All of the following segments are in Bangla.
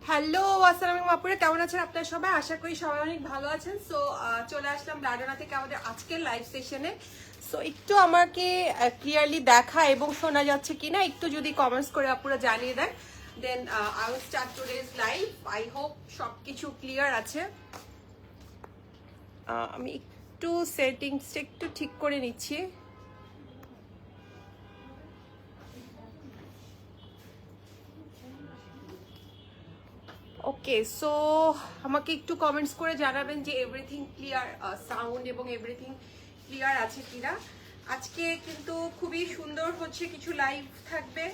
হ্যালো, আসসালামু আলাইকুম আপুরা, কেমন আছেন আপনারা সবাই? আশা করি সবাই অনেক ভালো আছেন। সো চলে আসলাম লাডোনা থেকে আমাদের আজকের লাইভ সেশনে। সো একটু আমাকে ক্লিয়ারলি দেখা এবং শোনা যাচ্ছে কিনা একটু যদি কমেন্টস করে আপুরা জানিয়ে দেন, then I will start today's live. I hope সবকিছু ক্লিয়ার আছে। আমি একটু সেটিংসটা একটু ঠিক করে নিচ্ছি। ওকে, সো আমাকে একটু কমেন্টস করে জানাবেন যে এভরিথিং ক্লিয়ার, সাউন্ড এবং এভরিথিং ক্লিয়ার আছে কিনা। আজকে কিন্তু খুবই সুন্দর হচ্ছে কিছু লাইভ থাকবে,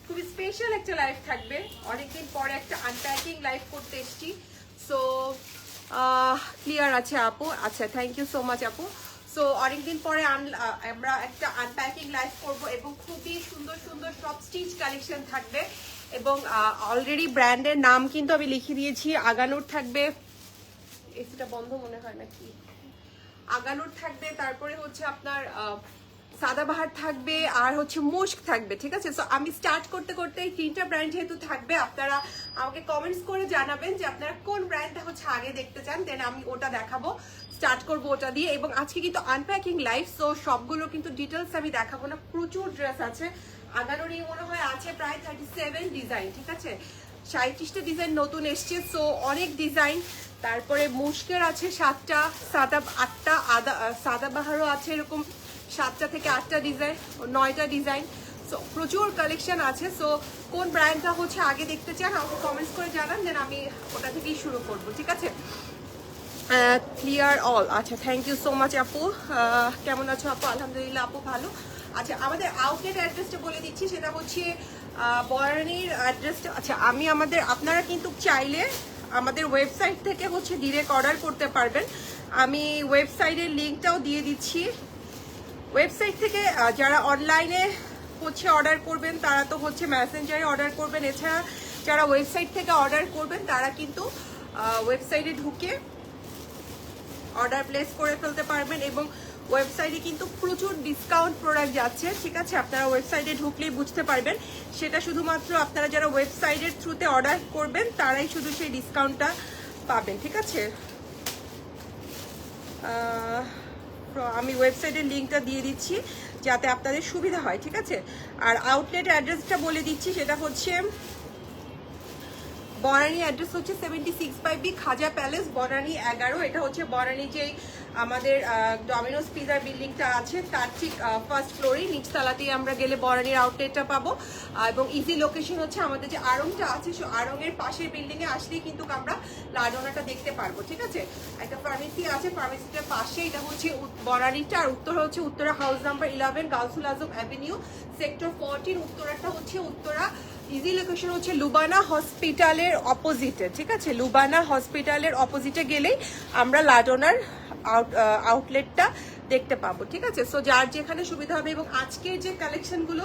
খুবই স্পেশাল একটা লাইভ থাকবে। অনেকদিন পরে একটা আনপ্যাকিং লাইভ করতে এসেছি। সো ক্লিয়ার আছে আপু? আচ্ছা, থ্যাংক ইউ সো মাচ আপু। সো অনেকদিন পরে আমরা একটা আনপ্যাকিং লাইভ করব এবং খুবই সুন্দর সুন্দর সব স্টিচ কালেকশন থাকবে এবং অলরেডি ব্র্যান্ডের নাম কিন্তু আমি লিখে দিয়েছি। আগানুর থাকবে, এসিটা বন্ধ মনে হয় নাকি, আগানুর থাকবে, তারপরে হচ্ছে আপনার সাদাবাহার থাকবে, আর হচ্ছে মুস্ক থাকবে। ঠিক আছে, সো আমি স্টার্ট করতে করতে এই তিনটা ব্র্যান্ড যেহেতু থাকবে, আপনারা আমাকে কমেন্টস করে জানাবেন যে আপনারা কোন ব্র্যান্ডটা হচ্ছে আগে দেখতে চান, দেন আমি ওটা দেখাবো। স্টার্ট করবো ওটা দিয়ে। এবং আজকে কিন্তু আনপ্যাকিং লাইভ, সো সবগুলো কিন্তু ডিটেলস আমি দেখাবো না। প্রচুর ড্রেস আছে। আগানোরই মনে হয় আছে প্রায় 37 ডিজাইন। ঠিক আছে, 37টা ডিজাইন নতুন এসছে, সো অনেক ডিজাইন। তারপরে মুস্কের আছে 7টা, 8টা, সাদাবাহারও আছে এরকম 7টা থেকে 8টা ডিজাইন, 9টা ডিজাইন। সো প্রচুর কালেকশন আছে। সো কোন ব্র্যান্ডটা হচ্ছে আগে দেখতে চান আমাকে কমেন্টস করে জানান, দেন আমি ওটা থেকেই শুরু করব। ঠিক আছে, ক্লিয়ার অল। আচ্ছা, থ্যাংক ইউ সো মাচ আপু। কেমন আছো আপু? আলহামদুলিল্লাহ আপু, ভালো। আচ্ছা, আমাদের আউটলেট অ্যাড্রেসটা বলে দিচ্ছি, সেটা হচ্ছে বরানীর অ্যাড্রেসটা। আচ্ছা, আপনারা কিন্তু চাইলে আমাদের ওয়েবসাইট থেকে হচ্ছে ডিরেক্ট অর্ডার করতে পারবেন। আমি ওয়েবসাইটের লিঙ্কটাও দিয়ে দিচ্ছি। ওয়েবসাইট থেকে যারা অনলাইনে হচ্ছে অর্ডার করবেন তারা তো হচ্ছে মেসেঞ্জারে অর্ডার করবেন। এছাড়া যারা ওয়েবসাইট থেকে অর্ডার করবেন তারা কিন্তু ওয়েবসাইটে ঢুকে অর্ডার প্লেস করে ফেলতে পারবেন এবং ওয়েবসাইটে কিন্তু প্রচুর ডিসকাউন্ট প্রোডাক্ট যাচ্ছে। ঠিক আছে, আপনারা ওয়েবসাইটে ঢুকলেই বুঝতে পারবেন। সেটা শুধুমাত্র আপনারা যারা ওয়েবসাইটের থ্রুতে অর্ডার করবেন তারাই শুধু সেই ডিসকাউন্টটা পাবেন। ঠিক আছে, আমি ওয়েবসাইটের লিঙ্কটা দিয়ে দিচ্ছি যাতে আপনাদের সুবিধা হয়। ঠিক আছে, আর আউটলেট অ্যাড্রেসটা বলে দিচ্ছি, সেটা হচ্ছে বনানী অ্যাড্রেস হচ্ছে 76/B খাজা প্যালেস, বনানী 11। এটা হচ্ছে বনানী যেই আমাদের ডমিনোস পিজার বিল্ডিংটা আছে তার ঠিক ফার্স্ট ফ্লোরেই নিচতলাতেই আমরা গেলে বনানীর আউটলেটটা পাবো। এবং ইজি লোকেশন হচ্ছে আমাদের যে আড়ংটা আছে, সে আড়ংয়ের পাশের বিল্ডিংয়ে আসলেই কিন্তু আমরা লাডোনাটা দেখতে পারবো। ঠিক আছে, একটা ফার্মেসি আছে, ফার্মেসিটার পাশে এটা হচ্ছে বনানীটা, আর উত্তরা হচ্ছে উত্তরা হাউস নাম্বার 11 গাউসুল আজম অ্যাভিনিউ সেক্টর 14। উত্তরাটা হচ্ছে উত্তরা ইজি লোকেশন হচ্ছে লুবানা হসপিটালের অপোজিটে। ঠিক আছে, লুবানা হসপিটালের অপোজিটে গেলেই আমরা লাডোনার আউটলেটটা দেখতে পাবো। ঠিক আছে, সো যার যেখানে সুবিধা হবে। এবং আজকের যে কালেকশনগুলো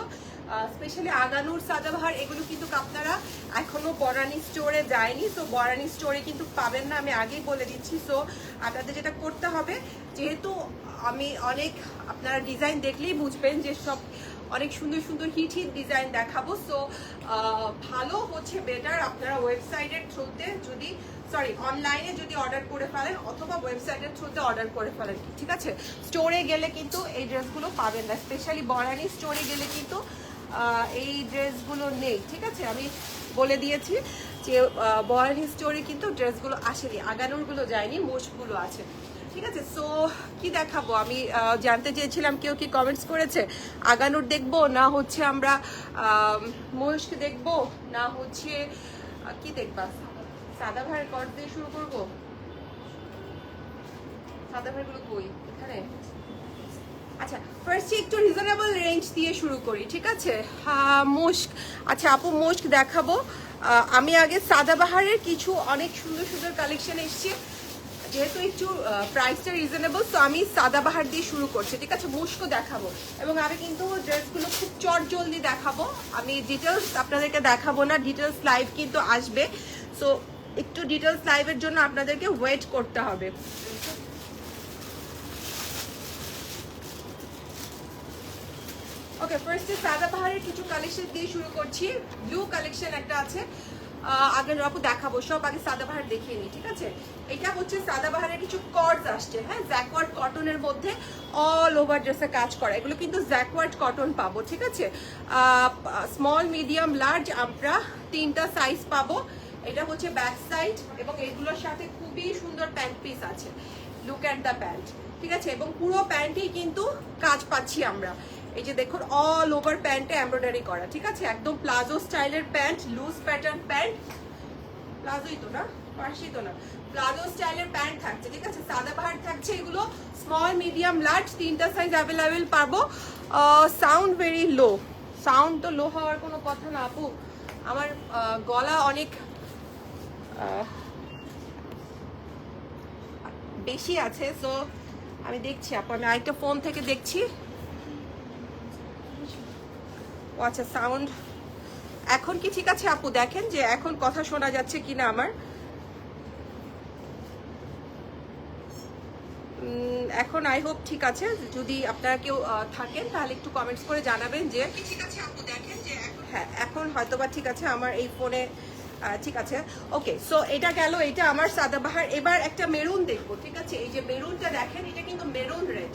স্পেশালি আগানুর, সাদাবাহার, এগুলো কিন্তু আপনারা এখনো বরানী স্টোরে যায়নি। সো বরানী স্টোরে কিন্তু পাবেন না, আমি আগেই বলে দিচ্ছি। সো আপনাদের যেটা করতে হবে, যেহেতু আমি আপনারা ডিজাইন দেখলেই বুঝবেন যে সব অনেক সুন্দর সুন্দর হিট ডিজাইন দেখাবো। সো ভালো হচ্ছে বেটার আপনারা ওয়েবসাইটের থ্রুতে অনলাইনে যদি অর্ডার করে ফেলেন অথবা ওয়েবসাইটের থ্রুতে অর্ডার করে ফেলেন। ঠিক আছে, স্টোরে গেলে কিন্তু এই ড্রেসগুলো পাবেন না, স্পেশালি বরানী স্টোরে গেলে কিন্তু এই ড্রেসগুলো নেই। ঠিক আছে, আমি বলে দিয়েছি যে বরানী স্টোরে কিন্তু ড্রেসগুলো আসেনি, আগানুরগুলো যায়নি, মোশগুলো আছে। ঠিক আছে, সো কি দেখাবো আমি জানতে চেয়েছিলাম, কেউ কি কমেন্টস করেছে আগানুর দেখবো না হচ্ছে আমরা মোস্ক দেখবো না হচ্ছে কি দেখবা? সাদাভার কর দিয়ে শুরু করবো। সাদাভারগুলো কই এখানে? আচ্ছা, ফার্স্টে একটু রিজনেবল রেঞ্জ দিয়ে শুরু করি। ঠিক আছে, মোস্ক। আচ্ছা আপু, মোস্ক দেখাবো। আমি আগে সাদাবাহারের কিছু অনেক সুন্দর সুন্দর কালেকশন এসছে, যেহেতু একটু প্রাইসটা রিজনেবল, তো আমি সাদাবাহার দিয়ে শুরু করছি। ঠিক আছে, মুস্কো দেখাবো এবং আমি কিন্তু ড্রেসগুলো খুব চট জলদি দেখাবো। আমি ডিটেলস আপনাদেরকে দেখাবো না, ডিটেলস লাইভ কিন্তু আসবে। সো একটু ডিটেলস লাইভের জন্য আপনাদেরকে ওয়েট করতে হবে। ওকে, ফার্স্টে সাদাবাহারের কিছু কালেকশন দিয়ে শুরু করছি। ব্লু কালেকশন একটা আছে, আগে আপু দেখাবো সব, আগে সাদাবাহার দেখিয়ে নিই, ঠিক আছে। এটা হচ্ছে সাদাবাহারের কিছু কর্ডস আসছে, হ্যাঁ, জ্যাকওয়ার্ড কটনের মধ্যে অল ওভার ড্রেসে কাজ করা, এগুলো কিন্তু জ্যাকওয়ার্ড কটন পাবো, ঠিক আছে। স্মল মিডিয়াম লার্জ আমরা 3টা সাইজ পাবো। এটা হচ্ছে ব্যাক সাইড এবং এগুলোর সাথে খুবই সুন্দর প্যান্ট পিস আছে, লুক অ্যাট দ্য প্যান্ট, ঠিক আছে। এবং পুরো প্যান্টেই কিন্তু কাজ পাচ্ছি আমরা, এই যে দেখুন অল ওভার প্যান্টে এমব্রয়ডারি করা, ঠিক আছে। একদম প্লাজো স্টাইলের প্যান্ট, লুজ প্যাটার্ন প্যান্ট, প্লাজোই তো না, পার্সি তো না, প্লাজো স্টাইলের প্যান্ট থাকছে, ঠিক আছে। সাদাবাহার থাকছে এগুলো স্মল মিডিয়াম লার্জ 3টা সাইজ অ্যাভেলেবেল পাবো। সাউন্ড ভেরি লো, সাউন্ড তো লো হওয়ার কোনো কথা না আপু, আমার গলা অনেক বেশি আছে, সো আমি দেখছি আপু, আমি আরেকটা ফোন থেকে দেখছি। ও আচ্ছা, সাউন্ড এখন কি ঠিক আছে আপু? দেখেন যে এখন কথা শোনা যাচ্ছে কিনা আমার। এখন আই হোপ ঠিক আছে। যদি আপনারা কেউ থাকেন তাহলে একটু কমেন্টস করে জানাবেন যে ঠিক আছে আপু, দেখেন যে হ্যাঁ এখন হয়তোবা ঠিক আছে আমার এই ফোনে, ঠিক আছে। ওকে, সো এটা গেল, এটা আমার সাদাবাহার। এবার একটা মেরুন দেখবো, ঠিক আছে। এই যে মেরুনটা দেখেন, এটা কিন্তু মেরুন রেড।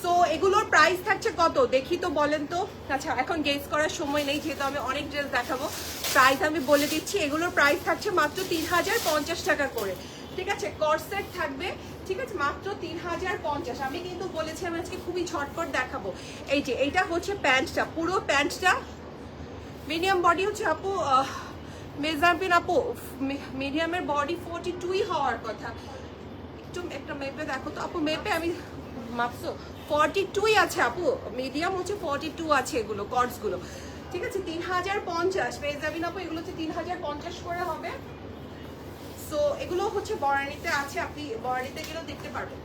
সো এগুলোর প্রাইস থাকছে কত দেখি তো, বলেন তো। আচ্ছা, এখন গেস করার সময় নেই, যেহেতু আমি অনেক ড্রেস দেখাবো। প্রাইস আমি বলে দিচ্ছি, এগুলোর প্রাইস থাকছে মাত্র 3050 টাকা করে, ঠিক আছে। কর্সেট থাকবে, ঠিক আছে, মাত্র 3050। আমি কিন্তু বলেছি আমি আজকে খুবই ঝটপট দেখাবো। এই যে এইটা হচ্ছে প্যান্টটা, পুরো প্যান্টটা মিডিয়াম বডি হচ্ছে আপু, মেজারমেন্ট আপু মিডিয়ামের বডি 42ই হওয়ার কথা। একটু একটা মেপে দেখো তো আপু, মেপে আমি মাপছো 42ই আছে আপু, মিডিয়াম হচ্ছে 42 আছে এগুলো কর্ডসগুলো, ঠিক আছে। 3050 পেয়ে যাবেন আপু, এগুলো হচ্ছে 3050 করে হবে। সো এগুলো হচ্ছে বরানিতে আছে, আপনি বরানিতে গেলেও দেখতে পারবেন।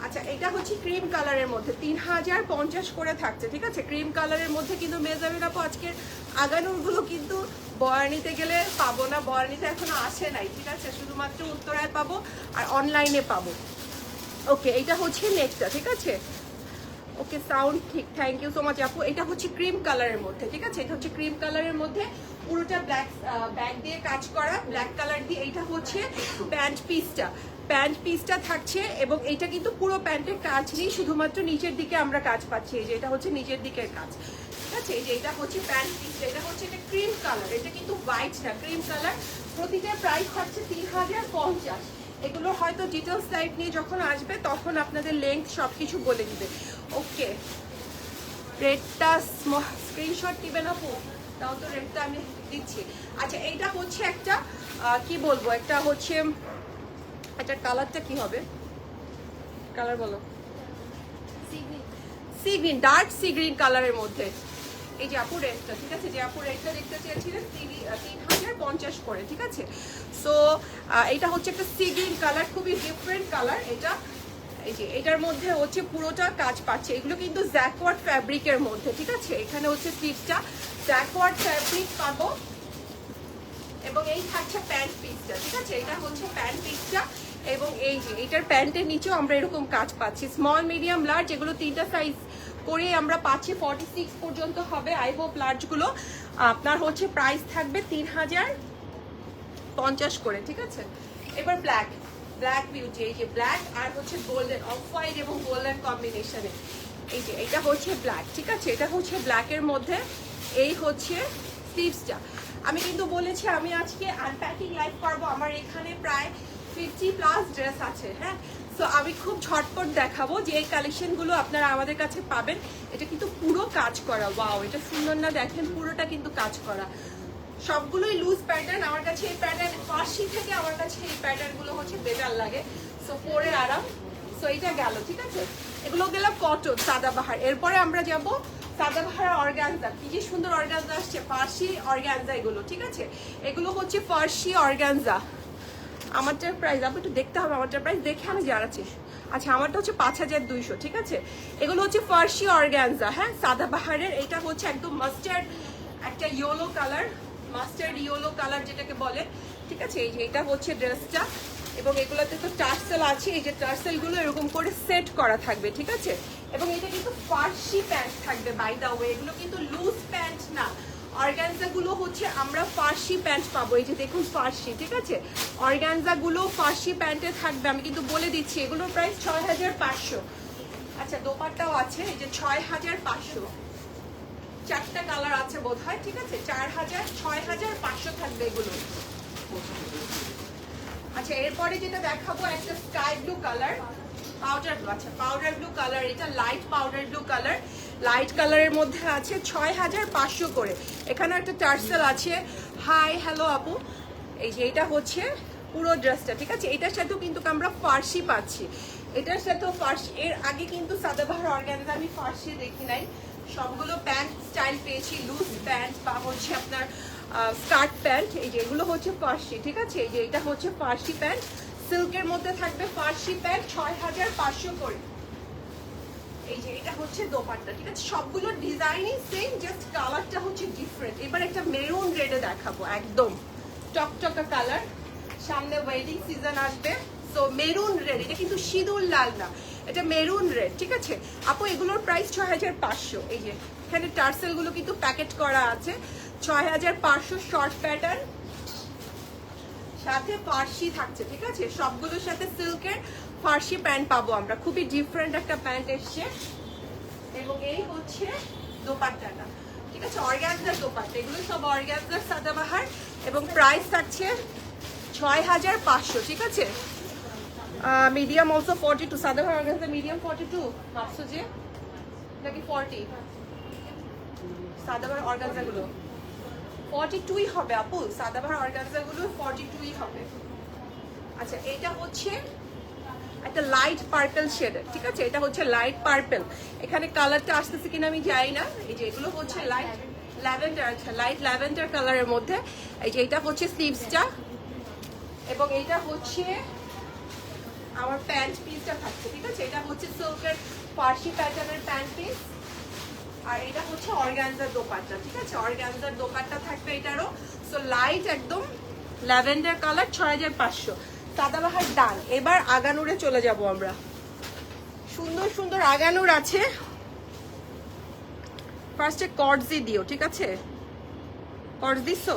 আচ্ছা, এটা হচ্ছে ক্রিম কালারের মধ্যে 3050 করে থাকছে, ঠিক আছে। ক্রিম কালারের মধ্যে কিন্তু মেজাবিন আপু আজকের আগানোরগুলো কিন্তু বরানিতে গেলে পাবো না, বরানিতে এখনো আসে নাই, ঠিক আছে। শুধুমাত্র উত্তরায় পাবো আর অনলাইনে পাবো। ওকে, এটা হচ্ছে নেকটা, ঠিক আছে। ওকে, সাউন্ড ঠিক, থ্যাংক ইউ সো মাচ আপু। এটা হচ্ছে ক্রিম কালারের মধ্যে, ঠিক আছে। এটা হচ্ছে ক্রিম কালারের মধ্যে পুরোটা ব্ল্যাক ব্যাগ দিয়ে কাজ করা, ব্ল্যাক কালার দিয়ে। এইটা হচ্ছে প্যান্ট পিসটা, প্যান্ট পিসটা থাকছে এবং এইটা কিন্তু পুরো প্যান্টের কাজ নেই, শুধুমাত্র নিচের দিকে আমরা কাজ পাচ্ছি। এই যে এটা হচ্ছে নিচের দিকের কাজ, ঠিক আছে। এই যে এটা হচ্ছে প্যান্ট পিসটা, এটা হচ্ছে এটা ক্রিম কালার, এটা কিন্তু হোয়াইট না, ক্রিম কালার। প্রতিটার প্রাইস থাকছে 3050। এগুলো হয়তো ডিটেলস লাইভ নিয়ে যখন আসবে তখন আপনাদের লেন্থ সব কিছু বলে দিবে। ওকে, রেডটা স্ক্রিনশট দিবেন আপু, তাও তো রেডটা আমি দিচ্ছি। আচ্ছা, এইটা হচ্ছে একটা কি বলবো, একটা হচ্ছে এটা কালারটা কি হবে, কালার বলো। Sea green, dark sea green কালারের মধ্যে। এই যে আপু রেডটা, ঠিক আছে, যে আপু রেডটা দেখতে চেয়েছিলেন 3050 করে, ঠিক আছে। সো এটা হচ্ছে একটা সি গ্রিন কালার, খুবই ডিফারেন্ট কালার এটা। এই যে এটার মধ্যে হচ্ছে পুরোটা কাজ পাচ্ছে, এগুলো কিন্তু জ্যাকওয়ার্ড ফ্যাব্রিকের মধ্যে, ঠিক আছে। এখানে হচ্ছে স্লিভসটা জ্যাকওয়ার্ড ফ্যাব্রিক পাবো এবং এই থাকছে প্যান্ট পিসটা, ঠিক আছে। এটা হচ্ছে প্যান্ট পিসটা এবং এই যে এটার প্যান্টের নিচেও আমরা এরকম কাজ পাচ্ছি, স্মল মিডিয়াম লার্জ, এগুলো 3টা সাইজ করে আমরা পাচ্ছি, 46 পর্যন্ত হবে। আই হোপ লার্জগুলো আপনার হচ্ছে প্রাইস থাকবে 3050 করে, ঠিক আছে। এবার ব্ল্যাক, ব্ল্যাক বিউটি, এই যে ব্ল্যাক আর হচ্ছে গোল্ডেন, অফ হোয়াইট এবং গোল্ডেন কম্বিনেশনে। এই যে এটা হচ্ছে ব্ল্যাক, ঠিক আছে। এটা হচ্ছে ব্ল্যাকের মধ্যে, এই হচ্ছে স্লিভসটা। আমি কিন্তু বলেছি আমি আজকে আনপ্যাকিং লাইভ করবো, আমার এখানে প্রায় 50+ ড্রেস আছে, হ্যাঁ। সো আমি খুব ঝটপট দেখাবো যে এই কালেকশনগুলো আপনারা আমাদের কাছে পাবেন। এটা কিন্তু পুরো কাজ করা, ওয়াও, এটা সুন্দর না, দেখেন পুরোটা কিন্তু কাজ করা, সবগুলোই লুজ প্যাটার্ন। আমার কাছে এই প্যাটার্ন ফার্সি থেকে আমার কাছে এই প্যাটার্নগুলো হচ্ছে বেটার লাগে, সো পরে আরাম। সো এটা গেল, ঠিক আছে। এগুলো গেলাম কটন সাদাবাহার। এরপরে আমরা যাব সাদাবাহার অর্গানজা, কি যে সুন্দর অর্গানজা আসছে, ফার্সি অর্গানজা এগুলো, ঠিক আছে। এগুলো হচ্ছে ফার্সি অর্গানজা। আমারটার প্রাইস আপনি একটু দেখতে হবে, আমারটার প্রাইস দেখে আমি জানাচ্ছি। আচ্ছা, আমারটা হচ্ছে 5200, ঠিক আছে। এগুলো হচ্ছে ফার্সি অর্গানজা, হ্যাঁ, সাদাবাহারের। এটা হচ্ছে একদম মাস্টার্ড একটা yellow colour, mustard yellow colour যেটাকে বলে, ঠিক আছে। এই যে এটা হচ্ছে ড্রেসটা এবং এগুলোতে তো টার্সেল আছে, এই যে টার্সেলগুলো এরকম করে সেট করা থাকবে, ঠিক আছে। এবং এটা কিন্তু ফার্সি প্যান্ট থাকবে, বাই দা ওয়ে, এগুলো কিন্তু লুজ প্যান্ট না, অর্গানজা গুলো হচ্ছে আমরা ফার্সি প্যান্ট পাবো, এই যে দেখুন ফার্সি, ঠিক আছে। অর্গানজা গুলো ফার্সি প্যান্টে থাকবে, আমি কিন্তু বলে দিচ্ছি এগুলোর প্রাইস 6500। আচ্ছা দোপাট্টাও আছে, এই যে 6500, 4টা কালার আছে বোধহয়, ঠিক আছে। 4000, 6500 থাকবে এগুলো। আচ্ছা এরপরে যেটা দেখাবো একটা sky blue colour, powder blue, আচ্ছা পাউডার ব্লু কালার, এটা light powder blue colour, light কালারের মধ্যে আছে 6500 করে। এখানে একটা টার্সেল আছে। হাই হ্যালো আপু, এই যে এটা হচ্ছে পুরো ড্রেসটা, ঠিক আছে। এটার সাথেও কিন্তু আমরা ফার্সি পাচ্ছি, এটার সাথেও ফার্সি। এর আগে কিন্তু সাদাবাহার অর্গানজা আমি ফার্সি দেখি নাই, সবগুলো প্যান্ট স্টাইল পেয়েছি, লুজ প্যান্ট বা হচ্ছে আপনার স্কার্ট প্যান্ট। এই যে এগুলো হচ্ছে ফার্সি, ঠিক আছে। এই যে এটা হচ্ছে ফার্সি প্যান্ট, সিল্কের মধ্যে থাকবে ফার্সি প্যান্ট 6500 করে। এই যে এটা হচ্ছে দোপাট্টা, ঠিক আছে। সবগুলো ডিজাইনই সেম, জাস্ট কালারটা হচ্ছে ডিফারেন্ট। এবার একটা মেরুন রেডে দেখাবো, একদম টকটকা কালার, সামনে ওয়েডিং সিজন আসবে, সো মেরুন রেড, এটা কিন্তু সিঁদুর লাল না, এটা মেরুন রেড, ঠিক আছে আপু। এগুলোর প্রাইস 6500। এই যে এখানে টার্সেল গুলো কিন্তু প্যাকেট করা আছে, 6500, শর্ট প্যাটার্ন, সাথে ফার্সি থাকছে, ঠিক আছে। সবগুলোর সাথে সিল্কের ফার্সি প্যান্ট পাবো আমরা, খুবই ডিফারেন্ট একটা প্যান্ট এসছে। এবং এই হচ্ছে দোপাট্টাটা, ঠিক আছে, অর্গানজার দোপাট্টা, এগুলো সব অর্গানজার সাদাবাহার, এবং প্রাইস থাকছে 6500, ঠিক আছে। Medium also 42, Sadabahar organza medium 42 ভাবছো যে নাকি 40? সাদাবাহার অর্গানজা গুলো 42ই হবে আপু, সাদাবাহার অর্গানজা গুলো 42ই হবে। আচ্ছা এটা হচ্ছে একটা লাইট পার্পল শেডের, ঠিক আছে, এটা হচ্ছে লাইট পার্পল। এখানে কালারটা আসতেছে কিনা আমি জানি না। এই যে এগুলো হচ্ছে লাইট ল্যাভেন্ডার, আচ্ছা লাইট ল্যাভেন্ডার কালারের মধ্যে। এই যে এটা হচ্ছে স্লিভসটা, এবং এটা হচ্ছে আমার প্যান্ট পিসটা থাকছে, ঠিক আছে। এটা হচ্ছে সিল্কের ফার্সি প্যাটার্নের প্যান্ট পিস, আর এটা হচ্ছে অর্গানজার দোপাট্টা, ঠিক আছে। অর্গানজার দোপাট্টা থাকবে এটারও, সো লাইট একদম ল্যাভেন্ডার কালার, 6500। সাদাবাহার ডান। এবার আগানুরে চলে যাব আমরা, সুন্দর সুন্দর আগানুর আছে। ফার্স্টে কর্ডসই দিও, ঠিক আছে। কর্ডস দিছো?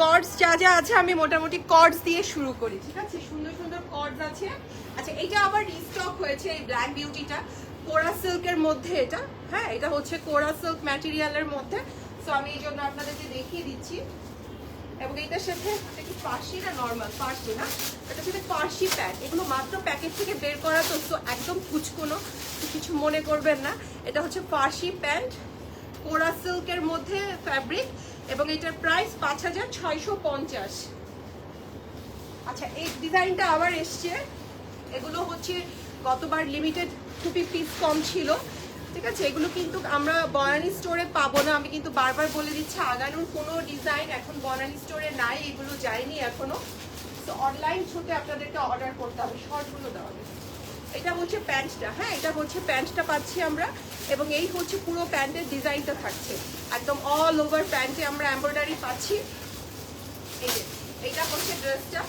কর্ডস যা যা আছে আমি মোটামুটি কর্ডস দিয়ে শুরু করি, ঠিক আছে। সুন্দর সুন্দর কর্ডস আছে। আচ্ছা এটা আবার রিস্টক হয়েছে, এই ব্ল্যাক বিউটিটা কোরা সিল্কের মধ্যে, এটা হ্যাঁ এটা হচ্ছে কোরা সিল্ক ম্যাটেরিয়ালের মধ্যে, সো আমি এই জন্য আপনাদেরকে দেখিয়ে দিচ্ছি। এবং এটার সাথে কি ফার্সি না নর্মাল? ফার্সি না, এটার সাথে ফার্সি প্যান্ট, এগুলো মাত্র প্যাকেট থেকে বের করা, তো একদম কুচকুনো, কিছু মনে করবেন না। এটা হচ্ছে ফার্সি প্যান্ট, কোরা সিল্কের মধ্যে ফ্যাব্রিক, এবং এটার প্রাইস 5650। আচ্ছা এই ডিজাইনটা আবার এসছে, এগুলো হচ্ছে গতবার লিমিটেড খুবই পিস কম ছিল, ঠিক আছে। এগুলো কিন্তু আমরা বনানী স্টোরে পাবো না, আমি কিন্তু বারবার বলে দিচ্ছি। আগানোর কোনো ডিজাইন এখন বনানী স্টোরে নাই, এগুলো যায়নি এখনো, তো অনলাইন থ্রুতে আপনাদেরকে অর্ডার করতে হবে। শর্টগুলো দেওয়া হবে। এটা হচ্ছে প্যান্টটা, হ্যাঁ এটা হচ্ছে প্যান্টটা পাচ্ছি আমরা, এবং এই হচ্ছে পুরো প্যান্টের ডিজাইনটা থাকছে একদম অল ওভার প্যান্টে আমরা এমব্রয়ডারি পাচ্ছি। এই যে এইটা হচ্ছে ড্রেসটা,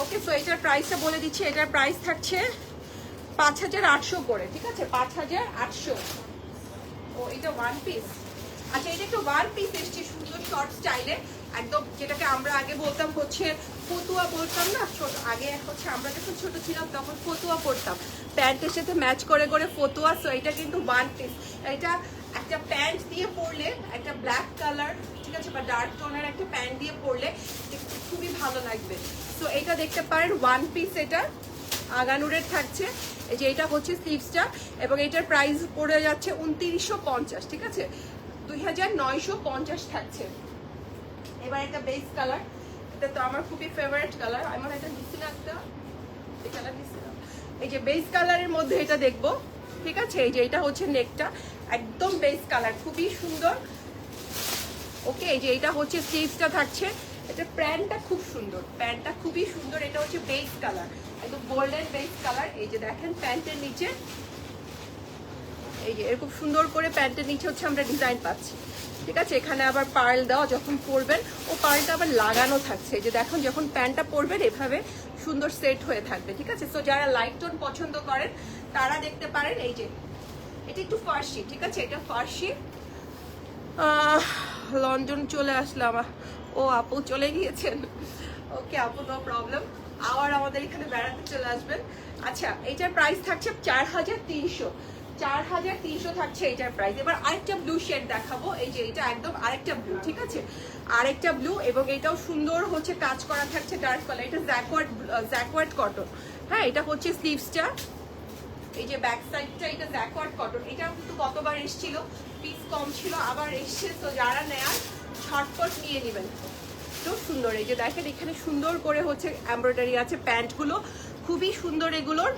ওকে। সো এটার প্রাইসটা বলে দিচ্ছি, এটার প্রাইস থাকছে 5800 করে, ঠিক আছে, 5800। ও এটা ওয়ান পিস, আচ্ছা এটা একটা ওয়ান পিস এসছে সুন্দর শর্ট স্টাইলে, একদম যেটাকে আমরা আগে বলতাম হচ্ছে ফতুয়া বলতাম না, ছোট আগে হচ্ছে আমরা যখন ছোট ছিলাম তখন ফতুয়া পরতাম, প্যান্টের সাথে ম্যাচ করে করে ফতুয়া। সো এটা কিন্তু ওয়ান পিস, এটা একটা প্যান্ট দিয়ে পরলে, একটা ব্ল্যাক কালার, ঠিক আছে, বা ডার্ক টোনের একটা প্যান্ট দিয়ে পরলে খুবই ভালো লাগবে। সো এটা দেখতে পারেন ওয়ান পিস, এটা আগানুরের থাকছে। এই যে এটা হচ্ছে স্লিভসটা, এবং এটার প্রাইস পড়ে যাচ্ছে 2950, ঠিক আছে, 2950 থাকছে। এবার এটা বেস কালার, এটা তো আমার খুবই ফেভারিট কালার, আমার এটা নিচ্ছি না, একটা এই কালার নিচ্ছি না। এই যে বেস কালারের মধ্যে এটা দেখবো, ঠিক আছে। এই যে এটা হচ্ছে নেকটা, একদম বেস কালার, খুবই সুন্দর, ওকে। এই যে এটা হচ্ছে স্লিভসটা থাকছে, এটা প্যান্টটা খুব সুন্দর, প্যান্টটা খুবই সুন্দর, এটা হচ্ছে বেস কালার, একদম গোল্ডেন বেস কালার। এই যে দেখেন প্যান্টের নিচে, এই যে এরকম সুন্দর করে প্যান্টের নিচে হচ্ছে আমরা ডিজাইন পাচ্ছি, ঠিক আছে। এখানে আবার পার্ল দেওয়া, যখন পরবেন ও পার্লটা আবার লাগানো থাকছে। এই যে দেখুন যখন প্যান্টটা পরবেন এভাবে সুন্দর সেট হয়ে থাকবে, ঠিক আছে। সো যারা লাইট টোন পছন্দ করেন তারা দেখতে পারেন। এই যে এটা একটু ফার্সি, ঠিক আছে, এটা ফার্সি, লন্ডন চলে আসলাম। ও আপু চলে গিয়েছেন, ওকে আপু নো প্রবলেম, আবার আমাদের এখানে বেড়াতে চলে আসবেন। আচ্ছা এইটার প্রাইস থাকছে 4300, 4300 থাকছে এইটার প্রাইস। এবার আরেকটা ব্লু শেড দেখাবো, এই যে এটা একদম আরেকটা ব্লু, ঠিক আছে, আরেকটা ব্লু, এবং এটাও সুন্দর হচ্ছে কাজ করা থাকছে ডার্ক কালার। এটা জ্যাকওয়ার্ড কটন, হ্যাঁ এটা হচ্ছে স্লিভসটা, এই যে ব্যাক সাইডটা এটা জ্যাকওয়ার্ড কটন। এটা কিন্তু গতবার এসেছিল, পিস কম ছিল, আবার এসছে, তো যারা নেয়ার ঝটপট নিয়ে নেবেন। খুব সুন্দর, এই যে দেখেন এখানে সুন্দর করে হচ্ছে এমব্রয়ডারি আছে, প্যান্টগুলো খুবই সুন্দর। এগুলোর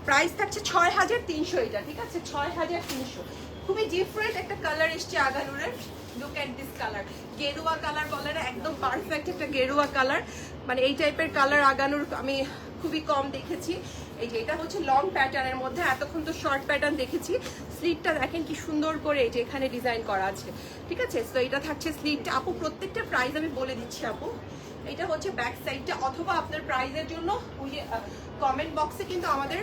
প্রাইস থাকছে 6300 এটা, ঠিক আছে, 6300। খুবই ডিফারেন্ট একটা কালার এসছে আগানুরের। লুক এট দিস কালার, গেরুয়া কালার বলে না, একদম পারফেক্ট একটা গেরুয়া কালার। মানে এই টাইপের কালার আগানুর আমি খুবই কম দেখেছি। এই যে এটা হচ্ছে লং প্যাটার্নের মধ্যে, এতক্ষণ তো শর্ট প্যাটার্ন দেখেছি। স্লিভটা দেখেন কি সুন্দর করে এই যে এখানে ডিজাইন করা আছে, ঠিক আছে। তো এটা থাকছে স্লিভটা। আপু প্রত্যেকটা প্রাইস আমি বলে দিচ্ছি আপু। এটা হচ্ছে ব্যাক সাইডটা, অথবা আপনার প্রাইসের জন্য ওই কমেন্ট বক্সে কিন্তু আমাদের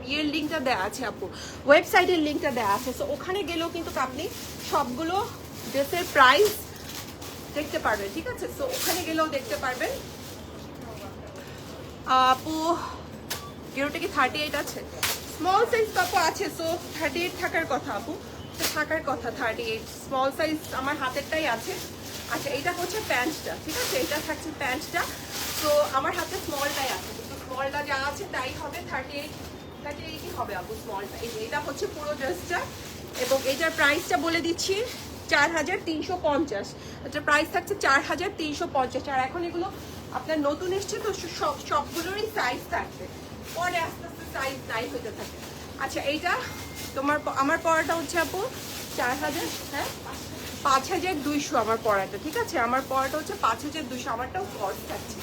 ইয়ের লিঙ্কটা দেওয়া আছে আপু, ওয়েবসাইটের লিঙ্কটা দেওয়া আছে। সো ওখানে গেলেও কিন্তু আপনি সবগুলো ড্রেসের প্রাইস দেখতে পারবেন, ঠিক আছে। সো ওখানে গেলেও দেখতে পারবেন। আপু গেরোটা কি 38 আছে? স্মল সাইজ কাপও আছে, সো 38 থাকার কথা আপু, থাকার কথা 38। স্মল সাইজ আমার হাতেরটাই আছে। আচ্ছা এটা হচ্ছে প্যান্টটা, ঠিক আছে, এটা থাকছে প্যান্টটা। তো আমার হাতে স্মলটাই আছে, কিন্তু স্মলটা যা আছে তাই হবে, 38ই হবে আপু স্মলটা। এই যে এটা হচ্ছে পুরো ড্রেসটা, এবং এটার প্রাইসটা বলে দিচ্ছি 4350। এটার প্রাইস থাকছে 4350। আর এখন এগুলো আপনার নতুন এসছে তো সবগুলোরই সাইজ থাকবে, পরে আস্তে আস্তে সাইজ নাই হইতে থাকে। আচ্ছা এইটা আমার পড়াটা হচ্ছে আপু 4000, হ্যাঁ 5200 আমার পড়াটা, ঠিক আছে, আমার পড়াটা হচ্ছে 5200, আমারটাও কস্ট থাকছে।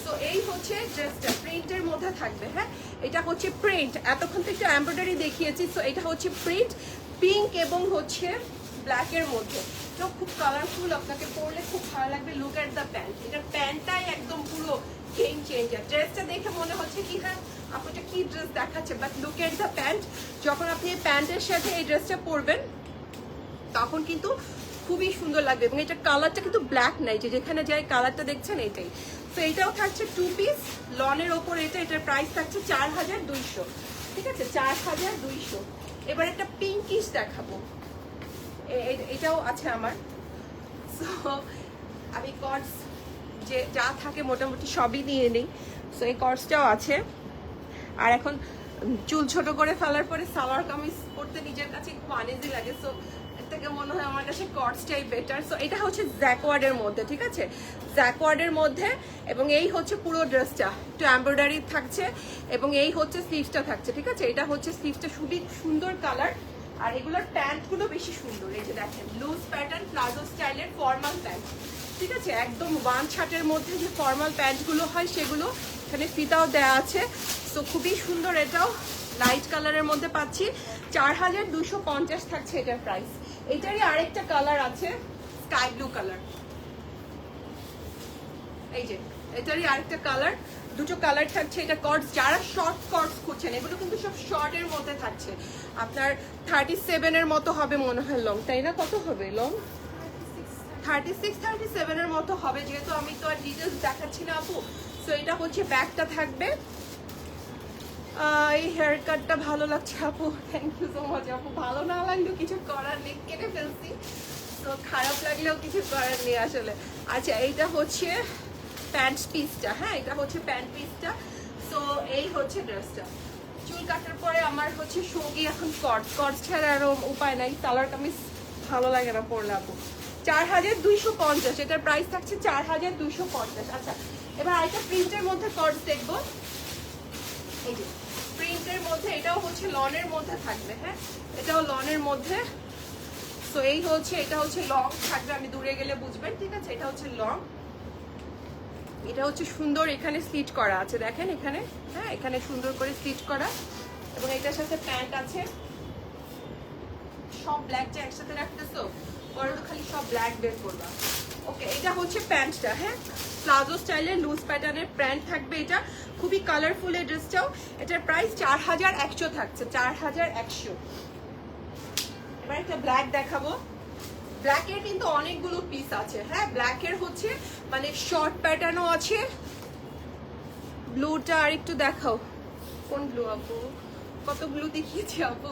তো এই হচ্ছে ড্রেসটা প্রিন্টের মধ্যে থাকবে, হ্যাঁ এটা হচ্ছে প্রিন্ট। এতক্ষণ তো একটু এমব্রয়ডারি দেখিয়েছি, তো এটা হচ্ছে প্রিন্ট, পিঙ্ক এবং হচ্ছে ব্ল্যাকের মধ্যে। তো খুব কালারফুল, আপনাকে পরলে খুব ভালো লাগবে। লুক এট দ্য প্যান্ট, এটার প্যান্টটাই একদম পুরো গেম চেঞ্জার। ড্রেসটা দেখে মনে হচ্ছে কি হ্যাঁ আপু এটা কি ড্রেস দেখাচ্ছে, but look at the pant. যখন আপনি এই প্যান্টের সাথে এই ড্রেসটা পরবেন তখন কিন্তু খুবই সুন্দর লাগবে। এবং এটা কালারটা কিন্তু ব্ল্যাক নাই, যে যেখানে যাই কালারটা দেখছেন এটাই। তো এইটাও থাকছে 2 পিস লনের ওপর, এটার প্রাইস থাকছে 4200, ঠিক আছে, 4200। এবার একটা পিঙ্কিশ দেখাবো, এটাও আছে আমার। সো আমি কর্স যে যা থাকে মোটামুটি সবই নিয়ে নিই। সো এই কর্সটাও আছে। আর এখন চুল ছোট করে ফেলার পরে সালোয়ার কামিজ পরতে নিজের কাছে খুব আনইজি লাগে, সো এর থেকে মনে হয় আমার কাছে কর্সটাই বেটার। সো এটা হচ্ছে জ্যাকওয়ার্ডের মধ্যে, ঠিক আছে, জ্যাকওয়ার্ডের মধ্যে। এবং এই হচ্ছে পুরো ড্রেসটা একটু এমব্রয়ডারি থাকছে, এবং এই হচ্ছে স্লিভসটা থাকছে, ঠিক আছে। এটা হচ্ছে স্লিভসটা, খুবই সুন্দর কালার। আর এগুলোর প্যান্টগুলো বেশি সুন্দর, এই যে দেখেন লুজ প্যাটার্ন প্লাজো স্টাইলের ফর্মাল প্যান্ট, ঠিক আছে, একদম ওয়ান শার্টের মধ্যে যে ফর্মাল প্যান্টগুলো হয় সেগুলো, এখানে ফিতাও দেওয়া আছে। সো খুবই সুন্দর, এটাও লাইট কালারের মধ্যে পাচ্ছি। 4250 থাকছে এটার প্রাইস। এটারই আরেকটা কালার আছে, স্কাই ব্লু কালার, এই যে এটারই আরেকটা কালার, দুটো কালার থাকছে। এটা কর্ডস, যারা শর্ট কর্ডস খুঁজছেন, এগুলো কিন্তু সব শর্টের মধ্যে থাকছে। আপনার 37 এর মতো হবে মনে হয় লং, তাই না? কত হবে লং? 36 37 এর মতো হবে, যেহেতু আমি তো আর ডিটেলস দেখাচ্ছি না আপু। সো এটা হচ্ছে ব্যাগটা থাকবে। এই হেয়ার কাটটা ভালো লাগছে আপু, থ্যাংক ইউ সো মাচ আপু। ভালো না লাগলেও কিছু করার নেই, কেটে ফেলছি, তো খারাপ লাগলেও কিছু করার নেই আসলে। আচ্ছা এইটা হচ্ছে প্যান্ট পিসটা, হ্যাঁ এটা হচ্ছে প্যান্ট পিসটা। সো এই হচ্ছে ড্রেসটা। চুল কাটার পরে আমার হচ্ছে সঙ্গী এখন কর্ড ছাড়া আরো উপায় নাই, সালোয়ার কামিজ ভালো লাগে না পরলে আপু। 4250, এটার প্রাইস থাকছে 4250। আচ্ছা এবার আরেকটা প্রিন্টের মধ্যে কর্ডস দেখবো, এই যে প্রিন্টের মধ্যে, এটাও হচ্ছে লনের মধ্যে থাকবে, হ্যাঁ এটাও লনের মধ্যে। সো এই হচ্ছে, এটা হচ্ছে লং থাকবে, আমি দূরে গেলে বুঝবেন, ঠিক আছে। এটা হচ্ছে লং, এটা হচ্ছে সুন্দর, এখানে স্টিচ করা আছে দেখেন এখানে, হ্যাঁ এখানে সুন্দর করে স্টিচ করা। এবং এটার সাথে প্যান্ট আছে, সব ব্ল্যাক যে একসাথে রাখতেছো, পরে তো খালি সব ব্ল্যাক বের করবা। ওকে এটা হচ্ছে প্যান্টটা, হ্যাঁ প্লাজো স্টাইলের লুজ প্যাটার্নের প্যান্ট থাকবে। এটা খুবই কালারফুল এই ড্রেসটাও। এটার প্রাইস 4100 থাকছে, 4100। এবার এবার একটা ব্ল্যাক দেখাবো। ব্ল্যাকের কিন্তু অনেকগুলো পিস আছে। হ্যাঁ, ব্ল্যাকের হচ্ছে মানে শর্ট প্যাটার্নও আছে। ব্লুটা আর একটু দেখাও, কোন ব্লু আপু? কত ব্লু দেখিয়েছি আপু।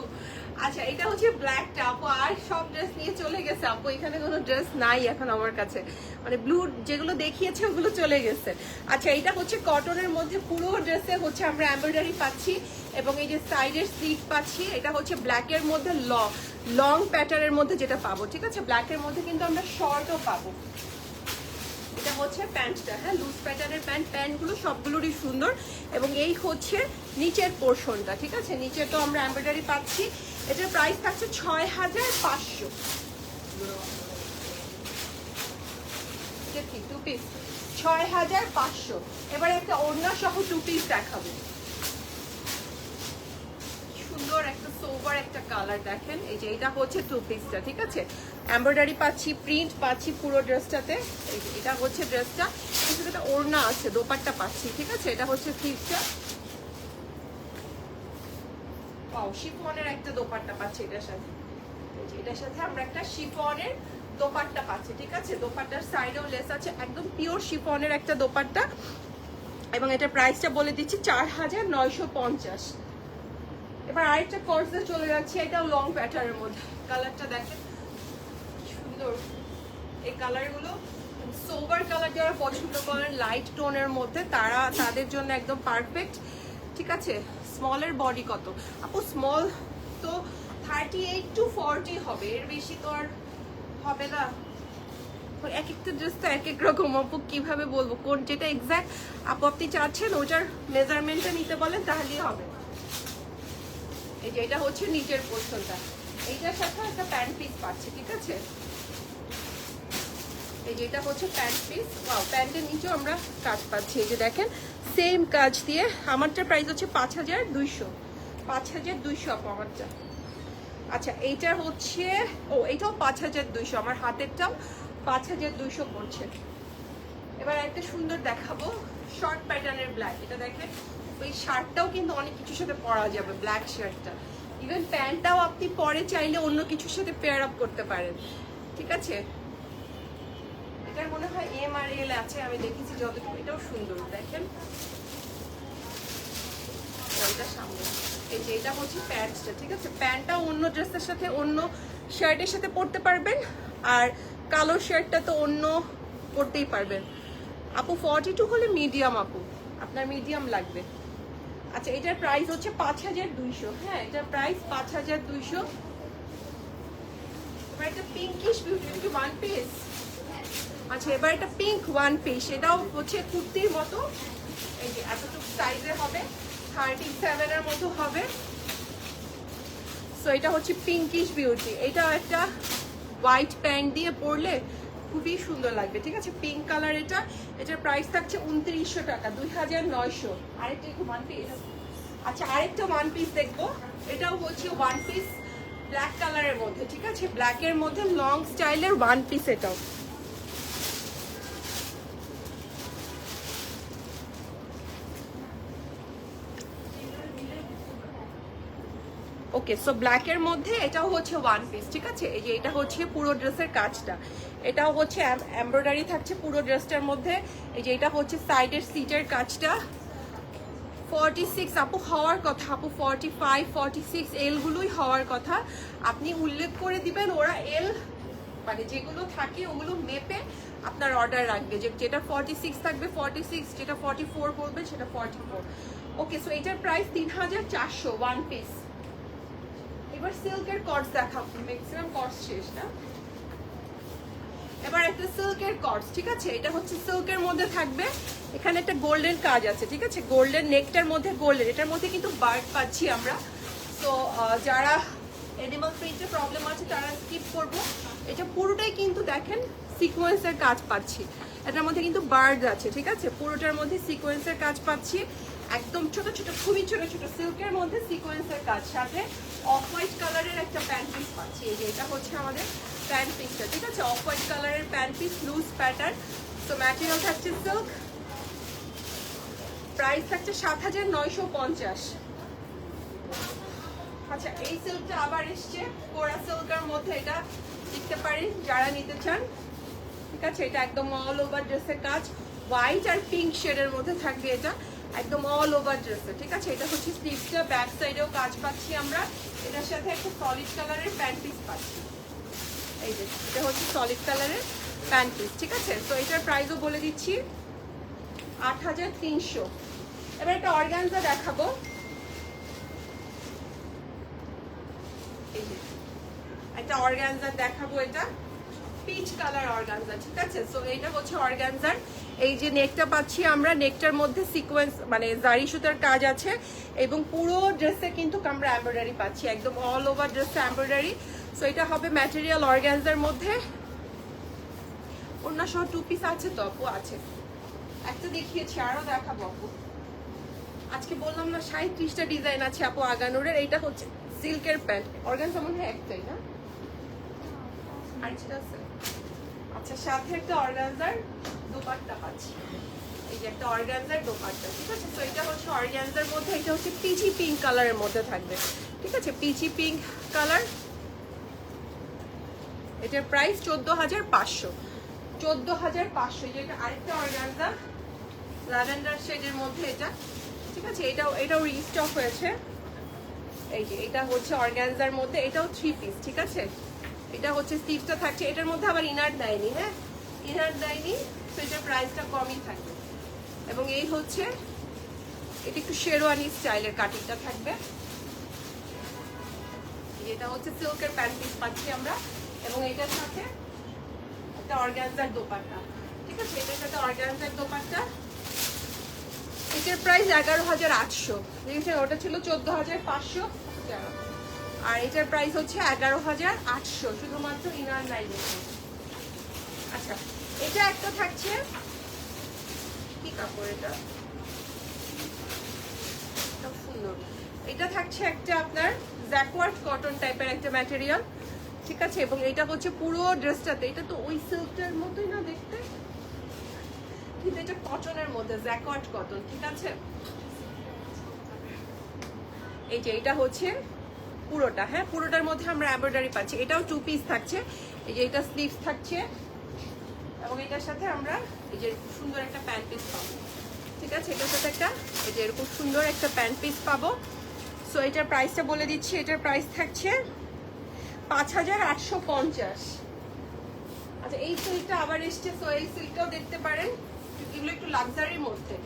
আচ্ছা, এটা হচ্ছে ব্ল্যাকটা আপু, আর সব ড্রেস নিয়ে চলে গেছে আপু, এখানে কোনো ড্রেস নাই এখন আমার কাছে, মানে ব্লু যেগুলো দেখিয়েছে ওগুলো চলে গেছে। আচ্ছা, এটা হচ্ছে কটনের মধ্যে, পুরো ড্রেসে হচ্ছে আমরা এমব্রয়ডারি পাচ্ছি এবং এই যে সাইডের স্লিভ পাচ্ছি। এটা হচ্ছে ব্ল্যাকের মধ্যে লং প্যাটার্নের মধ্যে যেটা পাবো, ঠিক আছে। ব্ল্যাকের মধ্যে কিন্তু আমরা শর্টও পাবো। এটা হচ্ছে প্যান্টটা, হ্যাঁ, লুজ প্যাটার্নের প্যান্টগুলো সবগুলোরই সুন্দর। এবং এই হচ্ছে নিচের পোর্শনটা, ঠিক আছে। নিচে তো আমরা এমব্রয়ডারি পাচ্ছি। এটার প্রাইস থাকছে 6500। দেখি 2 পিস 6500। এবারে একটা ওড়না সহ 2 পিস দেখাবো। সুন্দর একটা সোবার একটা কালার দেখেন। এই যে এটা হচ্ছে 2 পিসটা, ঠিক আছে। এমব্রয়ডারি পাচ্ছি, প্রিন্ট পাচ্ছি পুরো ড্রেসটাতে। এই যে এটা হচ্ছে ড্রেসটা, এর সাথে একটা ওড়না আছে, দোপাট্টা পাচ্ছি, ঠিক আছে। এটা হচ্ছে স্লিভসটা। ওয়াও, শিফনের একটা দোপাট্টা পাচ্ছি এটার সাথে। এই যে এটার সাথে আমরা একটা শিফনের দোপাট্টা পাচ্ছি, ঠিক আছে। দোপাট্টার সাইডেও লেস আছে, একদম পিওর শিফনের একটা দোপাট্টা। এবং এটার প্রাইসটা বলে দিচ্ছি 4950। এবার আরেকটা কর্সে চলে যাচ্ছে, এটাও লং প্যাটার্নের মধ্যে। কালারটা দেখেন সুন্দর, এই কালারগুলো সোবার কালার যারা পছন্দ করেন লাইট টোনের মধ্যে, তাদের জন্য একদম পারফেক্ট, ঠিক আছে। স্মলের বডি কত আপু? স্মল তো 38 to 40 হবে, এর বেশি তো আর হবে না। এক একটা ড্রেস তো এক এক রকম আপু, কিভাবে বলবো কোন যেটা এক্সাক্ট আপু আপনি চাচ্ছেন ওটার মেজারমেন্টটা নিতে বলেন তাহলেই হবে। এই যে এটা হচ্ছে নিচের পোর্শনটা, এইটার সাথে একটা প্যান্ট পিস পাচ্ছি, ঠিক আছে। এই যে এটা হচ্ছে প্যান্ট পিস। ওয়াও, প্যান্টের নিচেও আমরা কাজ পাচ্ছি। এই যে দেখেন সেম কাজ দিয়ে। আমারটার প্রাইস হচ্ছে 5200। 5200 আপু আমারটা। আচ্ছা, এইটার হচ্ছে এইটাও 5200, আমার হাতেরটাও 5200 পড়ছে। এবার একটা সুন্দর দেখাবো শর্ট প্যাটার্নের ব্ল্যাক। এটা দেখেন, ওই শার্টটাও কিন্তু অনেক কিছুর সাথে পরা যাবে, ব্ল্যাক শার্টটা। ইভেন প্যান্টটাও আপনি পরে চাইলে অন্য কিছুর সাথে পেয়ার আপ করতে পারেন, ঠিক আছে। এটার মনে হয় এম আর এল আছে, আমি দেখেছি যতটুকু। এটাও সুন্দর দেখেন, এটা সামনে। এই যে এটা হচ্ছে প্যান্টটা, ঠিক আছে। প্যান্টটাও অন্য ড্রেসের সাথে, অন্য শার্টের সাথে পরতে পারবেন, আর কালো শার্টটা তো অন্য পরতেই পারবেন। আপু 42 হলে মিডিয়াম, আপু আপনার মিডিয়াম লাগবে। আচ্ছা, এটার প্রাইস হচ্ছে 5200। হ্যাঁ, এটার প্রাইস 5200। এবার একটা পিঙ্কিশ বিউটি ওয়ান পিস। আচ্ছা, এবার একটা পিঙ্ক ওয়ান পিস, এটাও হচ্ছে কুর্তির মতো। এই যে এতটুকু সাইজে হবে, 37 এর মতো হবে। সো এটা হচ্ছে পিঙ্কিশ বিউটি। এটাও একটা হোয়াইট প্যান্ট দিয়ে পরলে খুবই সুন্দর লাগবে, ঠিক আছে। পিঙ্ক কালার এটা। এটার প্রাইস থাকছে 2900 টাকা, 2900। আরেকটা একটু ওয়ান পিস। আচ্ছা, আরেকটা ওয়ান পিস দেখবো। এটাও হচ্ছে ওয়ান পিস ব্ল্যাক কালারের মধ্যে, ঠিক আছে। ব্ল্যাকের মধ্যে লং স্টাইলের ওয়ান পিস এটাও। ওকে, সো ব্ল্যাকের মধ্যে এটাও হচ্ছে ওয়ান পিস, ঠিক আছে। এই যে এটা হচ্ছে পুরো ড্রেসের কাজটা, এটাও হচ্ছে এমব্রয়ডারি থাকছে পুরো ড্রেসটার মধ্যে। এই যে এটা হচ্ছে সাইডের সিটের কাজটা। 46 আপু হওয়ার কথা, আপু 45 46 এলগুলোই হওয়ার কথা। আপনি উল্লেখ করে দিবেন, ওরা এল মানে যেগুলো থাকে ওগুলো মেপে আপনার অর্ডার রাখবে, যেটা 46 থাকবে 46, যেটা 44 পড়বে সেটা 44। ওকে, সো এটার প্রাইস 3400 ওয়ান পিস। এবার সিল্কের কর্ডস দেখাবো, ম্যাক্সিমাম কর্ডস শেষ না। এবার একটা সিল্কের কর্ডস, ঠিক আছে। এটা হচ্ছে সিল্কের মধ্যে থাকবে, এখানে একটা গোল্ডেন কাজ আছে, ঠিক আছে। গোল্ডেন নেকটার মধ্যে গোল্ডেন, এটার মধ্যে কিন্তু বার্ড পাচ্ছি আমরা। তো যারা অ্যানিমাল প্রিন্টের প্রবলেম আছে তারা স্কিপ করবো। এটা পুরোটাই কিন্তু দেখেন সিকোয়েন্সের কাজ পাচ্ছি, এটার মধ্যে কিন্তু বার্ড আছে, ঠিক আছে। পুরোটার মধ্যে সিকোয়েন্সের কাজ পাচ্ছি, একদম ছোট ছোট, খুবই ছোট ছোট সিল্কের মধ্যে সিকোয়েন্সের কাজ, সাথে অফ হোয়াইট কালারের একটা প্যান্ট পিস পাচ্ছি। এই যে এটা হচ্ছে আমাদের প্যান্ট পিসটা, ঠিক আছে। অফ হোয়াইট কালারের প্যান্ট পিস, লুজ প্যাটার্ন। তো ম্যাটেরিয়াল থাকছে সিল্ক, প্রাইস থাকছে 7950। আচ্ছা এই সিল্কটা আবার এসছে কোরা সিল্কের মধ্যে, এটা দেখতে পারেন যারা নিতে চান। ঠিক আছে, এটা একদম অল ওভার ড্রেসের কাজ, হোয়াইট আর পিঙ্ক শেডের মধ্যে থাকবে, এটা একদম অল ওভার ড্রেসে। ঠিক আছে, এটা হচ্ছে স্লিভসটা, ব্যাক সাইডেও কাজ পাচ্ছি আমরা। এটার সাথে একটা সলিড কালারের প্যান্ট পিস পাচ্ছি। এই যে এটা হচ্ছে সলিড কালারের প্যান্ট পিস। ঠিক আছে, তো এটার প্রাইসও বলে দিচ্ছি 8300। এবার একটা অর্গানজা দেখাবো, এই যে একটা অর্গানজা দেখাবো, এটা পিচ কালার অর্গানজা। ঠিক আছে, সো এইটা হচ্ছে অর্গানজার। এই যে নেকটা পাচ্ছি আমরা, নেকটার মধ্যে সিকোয়েন্স মানে জারি সুতার কাজ আছে এবং পুরো ড্রেসে কিন্তু আমরা এমব্রয়ডারি পাচ্ছি, একদম অল ওভার ড্রেসে এমব্রয়ডারি। সো এটা হবে ম্যাটেরিয়াল অর্গানজার মধ্যে। অন্য সহ 2 পিস আছে তো আপু? আছে, একটা দেখিয়েছি, আরো দেখাবো আপু। আজকে বললাম না 37টা ডিজাইন আছে আপু আগানোরের। এইটা হচ্ছে সিল্কের প্যান্ট, অর্গানজা মনে হয় একটাই না, আরেকটা আছে। আচ্ছা, সাথে একটা অর্গানজার দোপাট্টা পাচ্ছি, এই যে একটা অর্গানজার দোপাট্টা। ঠিক আছে, তো এটা হচ্ছে অর্গানজার মধ্যে, এটা হচ্ছে পিচি পিঙ্ক কালারের মধ্যে থাকবে। ঠিক আছে, পিচি পিঙ্ক কালার। এটার প্রাইস 14500। 14500। যেটা আরেকটা অর্গানজা ল্যাভেন্ডার শেডের মধ্যে এটা। ঠিক আছে, এটাও রিস্টক হয়েছে। এই যে এটা হচ্ছে অর্গানজার মধ্যে, এটাও 3 পিস। ঠিক আছে, এটা হচ্ছে স্লিভসটা থাকছে, এটার মধ্যে আবার ইনার দেয়নি। হ্যাঁ, ইনার দেয়নি, তো এটার প্রাইসটা কমই থাকবে। এবং এই হচ্ছে এটা একটু শেরওয়ানি স্টাইলের কাটিংটা থাকবে। এটা হচ্ছে সিল্কের প্যান্ট পিস পাচ্ছি আমরা, এবং এটার সাথে একটা অর্গানজার দোপাট্টা। ঠিক আছে, এটার সাথে অর্গানজার দোপাট্টা। এটার প্রাইস 11800। দেখেছেন, ওটা ছিল 14500, আর এটার প্রাইস হচ্ছে 11800, শুধুমাত্র ইনার নাই। আচ্ছা, এটা একটা থাকছে, কি কাপড় এটা, সুন্দর। এটা থাকছে একটা আপনার জ্যাকওয়ার্ড কটন টাইপের একটা ম্যাটেরিয়াল। ঠিক আছে, এবং এটা হচ্ছে পুরো ড্রেসটাতে, এটা তো ওই সিল্কটার মতোই না দেখতে, কিন্তু এটা কটনের মধ্যে, জ্যাকওয়ার্ড কটন। ঠিক আছে, এই যে এটা হচ্ছে পুরোটা। হ্যাঁ, পুরোটার মধ্যে আমরা এমব্রয়ডারি পাচ্ছি। এটাও 2 পিস থাকছে, এই যে এটা স্লিভস থাকছে, এবং এটার সাথে আমরা এই যে সুন্দর একটা প্যান্ট পিস পাবো। ঠিক আছে, এটার সাথে একটা এই যে এরকম সুন্দর একটা প্যান্ট পিস পাবো। সো এটার প্রাইসটা বলে দিচ্ছি, এটার প্রাইস থাকছে 5850। আচ্ছা, এই সিল্কটা আবার এসছে, সো এই সিল্কটাও দেখতে পারেন, এগুলো একটু লাক্সারির মধ্যে।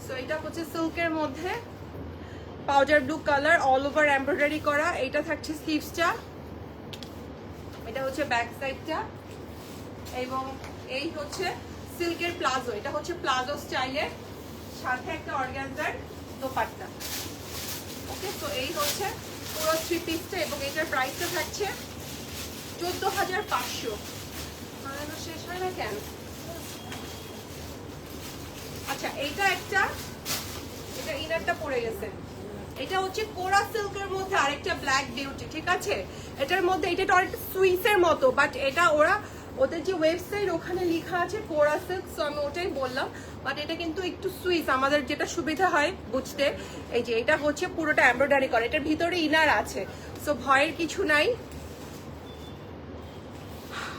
সো এটা হচ্ছে সিল্কের মধ্যে, powder blue colour, all over embroidery করা। এটা থাকছে স্লিভসটা, এটা হচ্ছে ব্যাক সাইডটা, এবং এই হচ্ছে সিল্কের প্লাজো। এটা হচ্ছে প্লাজো স্টাইলের, সাথে একটা অর্গানজার দোপাট্টা। ওকে, তো এই হচ্ছে পুরো 3 পিসটা, এবং এটার প্রাইসটা থাকছে 14500। বানানো শেষ হয় না কেন? আচ্ছা, এইটা একটা, এটা ইনারটা পড়ে গেছে। এটা হচ্ছে কোরা সিল্কের মধ্যে আরেকটা ব্ল্যাক বিউটি। ঠিক আছে, এটার মধ্যে এটা অনেকটা সুইসের মতো, বাট এটা ওদের যে ওয়েবসাইট ওখানে লেখা আছে কোরা সিল্ক, সো আমি ওটাই বললাম, বাট এটা কিন্তু একটু সুইস, আমাদের যেটা সুবিধা হয় বুঝতে। এই যে এটা হচ্ছে পুরোটা এমব্রয়ডারি করে, এটার ভিতরে ইনার আছে, সো ভয়ের কিছু নাই।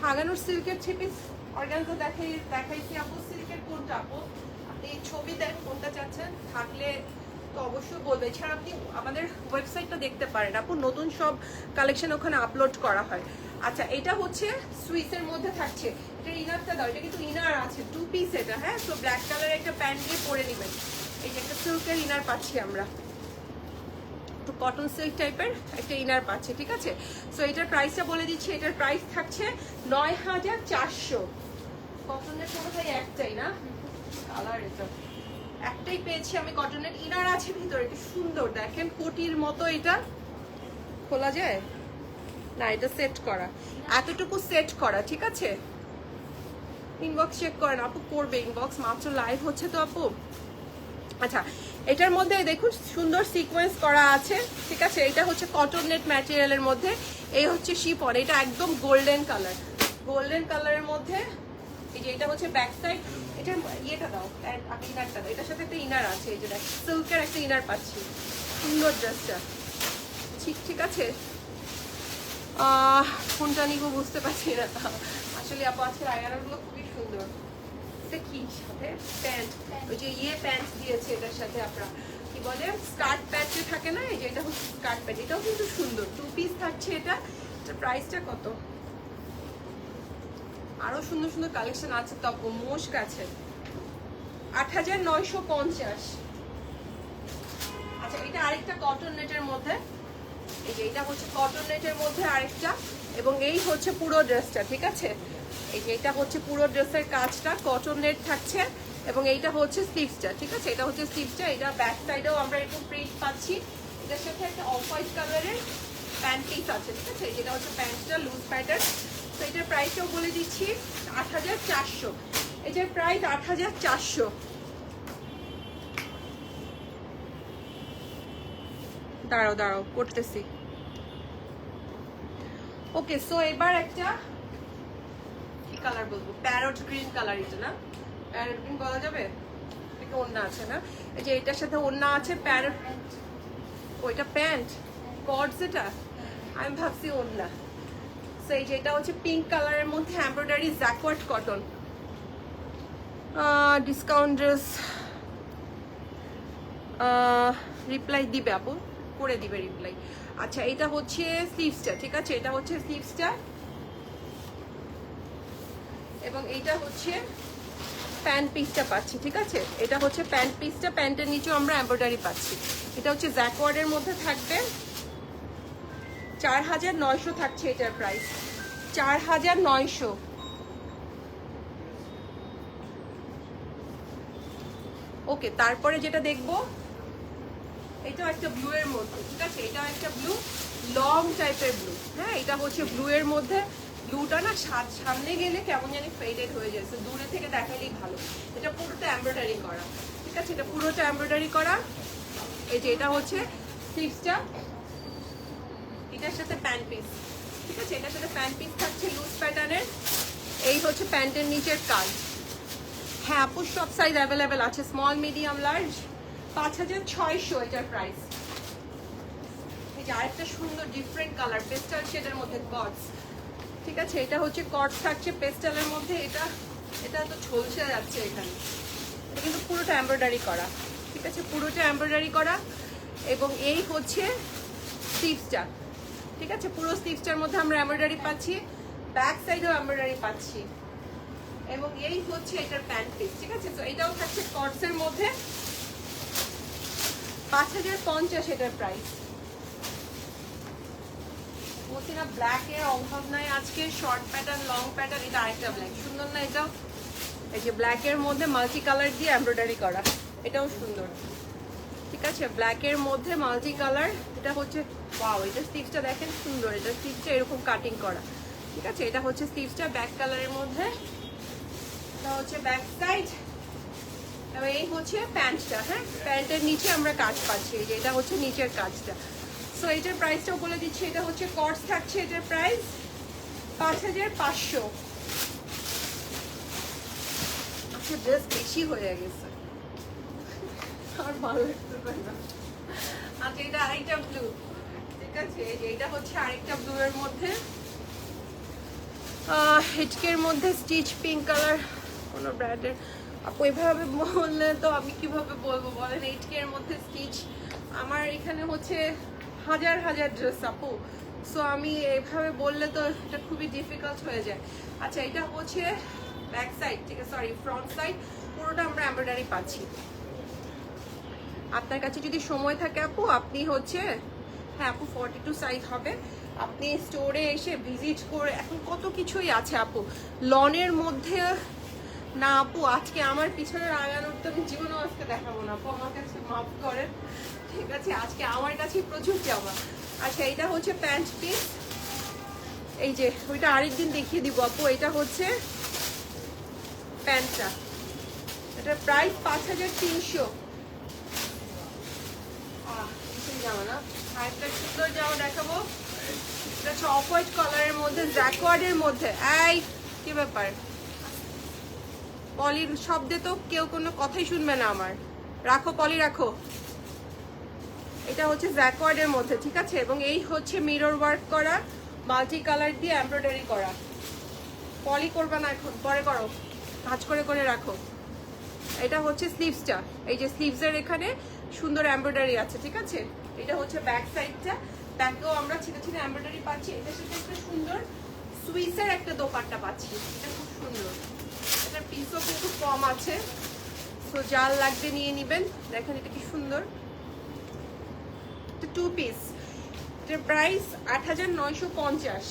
আগানোর সিল্কের 3 পিস অর্গানজা দেখাইছি আপু। সিল্কের কোনটা আপু? আপনি ছবি দেন কোনটা চাচ্ছেন, থাকলে তো অবশ্যই বলবে। এছাড়া আপনি আমাদের ওয়েবসাইটটা দেখতে পারেন আপু, নতুন সব কালেকশন ওখানে আপলোড করা হয়। আচ্ছা, এটা হচ্ছে সুইসের মধ্যে থাকছে, এটা ইনারটা দাও, এটা কিন্তু ইনার আছে 2 পিস এটা। হ্যাঁ, সো ব্ল্যাক কালারের একটা প্যান্ট দিয়ে পরে নেবেন। এই যে একটা সিল্কের ইনার পাচ্ছি আমরা, একটু কটন সিল্ক টাইপের একটা ইনার পাচ্ছে। ঠিক আছে, সো এটার প্রাইসটা বলে দিচ্ছি, এটার প্রাইস থাকছে 9400। কটনের কোনো ভাই একটাই না কালার, এটা একটাই পেয়েছি আমি কটনের, ইনার আছে ভিতরে, কি সুন্দর দেখেন, কোটির মতো। এটা খোলা যায় না, এটা সেট করা, এতটুকু সেট করা। ঠিক আছে, ইনবক্স চেক করেন আপু, করবে ইনবক্স, মাত্র লাইভ হচ্ছে তো আপু। আচ্ছা, এটার মধ্যে দেখুন সুন্দর সিকোয়েন্স করা আছে। ঠিক আছে, এটা হচ্ছে কটন নেট ম্যাটেরিয়ালের মধ্যে, এই হচ্ছে শিফন, এটা একদম গোল্ডেন কালার, গোল্ডেন কালারের মধ্যে। এই যে এটা হচ্ছে ব্যাক সাইড, এটার ইয়েটা দাও, ইনারটা দাও, এটার সাথে একটা ইনার আছে, এই যে দেখ সিল্কের একটা ইনার পাচ্ছি, সুন্দর ড্রেসটা। ঠিক আছে। কোনটা নিবো বুঝতে পারছি না আসলে আপু আজকের আয়নাগুলো খুবই সুন্দর। এটা কি সাথে প্যান্ট, ওই যে প্যান্ট দিয়েছে এটার সাথে, আপনারা কি বলে স্কার্ট প্যান্ট থাকে না, এই যে এটা হচ্ছে স্কার্ট প্যান্ট, এটাও কিন্তু সুন্দর, 2 পিস থাকছে এটা। এটার প্রাইসটা কত? আরো সুন্দর সুন্দর কালেকশন আছে তো আপু, মোস্ট কাছে 8950। আচ্ছা এটা আরেকটা কটন নেটের মধ্যে, এই যে এটা হচ্ছে কটন নেটের মধ্যে আরেকটা, এবং এই হচ্ছে পুরো ড্রেসটা, ঠিক আছে। এই যে এটা হচ্ছে পুরো ড্রেসের কাজটা কটন নেট থাকছে, এবং এইটা হচ্ছে স্লিভসটা, ঠিক আছে। এটা হচ্ছে স্লিভসটা, এটা ব্যাক সাইডেও আমরা একটু প্রিন্ট পাচ্ছি। এটার সাথে একটা অফ হোয়াইট কালারের প্যান্ট পিস আছে, ঠিক আছে। যেটা হচ্ছে প্যান্টটা লুজ প্যাটার্ন। তো এটার প্রাইসটাও বলে দিচ্ছি 8400। এটার প্রাইস 8400। দাঁড়াও করতেছি। ওকে, সো এবার একটা কি কালার বলবো, প্যারট গ্রিন কালার, এটা না প্যারট গ্রিন বলা যাবে, এটা ওড়না আছে না, এই যে এটার সাথে ওড়না আছে প্যারট, ওইটা প্যান্ট কর্ডস, এটা আমি ভাবছি ওড়না। সো এই যে এটা হচ্ছে পিঙ্ক কালারের মধ্যে embroidery jacquard cotton, discount dress reply দিবে আপু, করে দিবে রিপ্লাই। আচ্ছা এটা হচ্ছে স্লিভসটা, ঠিক আছে, এটা হচ্ছে স্লিভসটা, এবং এইটা হচ্ছে প্যান্ট পিসটা পাচ্ছি, ঠিক আছে। এটা হচ্ছে প্যান্ট পিসটা, প্যান্টের নিচেও আমরা এমব্রয়ডারি পাচ্ছি। এটা হচ্ছে জ্যাকওয়ার্ডের মধ্যে থাকবে, 4900 থাকছে এটার প্রাইস, 4900। ওকে, তারপরে যেটা দেখবো এটাও একটা ব্লু এর মধ্যে, ঠিক আছে, এটাও একটা ব্লু, লং টাইপের ব্লু। হ্যাঁ, এটা হচ্ছে ব্লু এর মধ্যে, ব্লুটা না সামনে গেলে কেমন জানি ফেডেড হয়ে যাচ্ছে, দূরে থেকে দেখালেই ভালো। এটা পুরোটা এমব্রয়ডারি করা, ঠিক আছে, এটা পুরোটা এমব্রয়ডারি করা। এই যে এটা হচ্ছে স্লিভসটা, এটার সাথে প্যান্ট পিস, ঠিক আছে, এটার সাথে প্যান্ট পিস থাকছে লুজ প্যাটার্নের। এই হচ্ছে প্যান্টের নিচের কাজ। হ্যাঁ আপু সব সাইজ অ্যাভেলেবেল আছে, স্মল মিডিয়াম লার্জ। 5600 এটার প্রাইস। এই যে আরেকটা সুন্দর ডিফারেন্ট কালার পেস্টাল শেডের মধ্যে কটস, ঠিক আছে, এটা হচ্ছে কটস থাকছে পেস্টালের মধ্যে। এটা তো ঝলসে যাচ্ছে এখানে, এটা কিন্তু পুরোটা এমব্রয়ডারি করা, ঠিক আছে, পুরোটা এমব্রয়ডারি করা। এবং এই হচ্ছে স্লিভসটা, ঠিক আছে, পুরো স্লিভসটার মধ্যে আমরা এমব্রয়ডারি পাচ্ছি, ব্যাক সাইডেও এমব্রয়ডারি পাচ্ছি, এবং এই হচ্ছে এটার প্যান্ট পিস, ঠিক আছে। তো এটাও থাকছে কটসের মধ্যে, 5050 এটার প্রাইস। বলছি না ব্ল্যাক এর অভাব নাই আজকে, শর্ট প্যাটার্ন লং প্যাটার্ন। এটা আরেকটা ব্ল্যাক, সুন্দর না এটাও? এই যে ব্ল্যাক এর মধ্যে মাল্টি কালার দিয়ে এমব্রয়ডারি করা, এটাও সুন্দর, ঠিক আছে, ব্ল্যাক এর মধ্যে মাল্টি কালার। এটা হচ্ছে ওয়াও, এটা স্লিভসটা দেখেন সুন্দর, এটা স্লিভসটা এরকম কাটিং করা, ঠিক আছে। এটা হচ্ছে স্লিভসটা ব্যাক কালারের মধ্যে, এটা হচ্ছে ব্যাক সাইড, এবং এই হচ্ছে প্যান্টটা। হ্যাঁ, প্যান্টের নিচে আমরা কাজ পাচ্ছি, এই যে এটা হচ্ছে নিচের কাজটা। সো এটার প্রাইসটাও বলে দিচ্ছি, এটা হচ্ছে কটস থাকছে, এটার প্রাইস 5500। আচ্ছা ড্রেস বেশি হয়ে গেছে, আর ভালো লাগতেছে না। আচ্ছা এটা আরেকটা ব্লু, ঠিক আছে, এটা হচ্ছে আরেকটা ব্লু এর মধ্যে, হিটকের মধ্যে স্টিচ পিঙ্ক কালার, কোনো ব্র্যান্ডের আপু এভাবে বললে তো আমি কিভাবে বলবো বলেন। হিটকের মধ্যে স্টিচ, আমার এখানে হচ্ছে হাজার হাজার ড্রেস আপু, সো আমি এভাবে বললে তো এটা খুবই ডিফিকাল্ট হয়ে যায়। আচ্ছা এটা হচ্ছে ব্যাক সাইড, ঠিক আছে, সরি ফ্রন্ট সাইড, পুরোটা আমরা এমব্রয়ডারি পাচ্ছি। আপনার কাছে যদি সময় থাকে আপু, আপনি হচ্ছে, হ্যাঁ আপু 42 সাইজ হবে, আপনি স্টোরে এসে ভিজিট করে, এখন কত কিছুই আছে আপু লনের মধ্যে। না আপু আজকে আমার পিছনের আগানোর তো আমি জীবনেও আজকে দেখাবো না আপু, আমার কাছে মাফ করেন, ঠিক আছে, আজকে আমার কাছে প্রচুর জামা। আচ্ছা এটা হচ্ছে প্যান্ট পিস, এই যে ওইটা আরেকদিন দেখিয়ে দিব আপু। এটা হচ্ছে প্যান্টটা, এটার প্রাইস 5300। জামা না, আরেকটা সুন্দর জামা দেখাবো, এটা হচ্ছে অফ হোয়াইট কালারের মধ্যে জ্যাকওয়ার্ডের মধ্যে। এই কি ব্যাপার, পলির শব্দে তো কেউ কোনো কথাই শুনবে না আমার, রাখো পলি রাখো। এটা হচ্ছে জ্যাকওয়ার্ডের মধ্যে, ঠিক আছে। এবং এই হচ্ছে মিরর ওয়ার্ক করা, মাল্টি কালার দিয়ে এমব্রয়ডারি করা। পলি করবা না এখন, পরে করো, ভাঁজ করে করে রাখো। এটা হচ্ছে স্লিভসটা, এই যে স্লিভসের এখানে সুন্দর এমব্রয়ডারি আছে, ঠিক আছে। এটা হচ্ছে ব্যাক সাইডটা, ব্যাকেও আমরা ছিটে ছিটে এমব্রয়ডারি পাচ্ছি। এটার সাথে একটা সুন্দর সুইসের একটা দোপাট্টা পাচ্ছি, এটা খুব সুন্দর। এটার পিসও কিন্তু কম আছে, তো জাল লাগবে নিয়ে নেবেন। দেখেন এটা কি সুন্দর, এটা 2 পিস, এটার প্রাইস ৮৯৫০।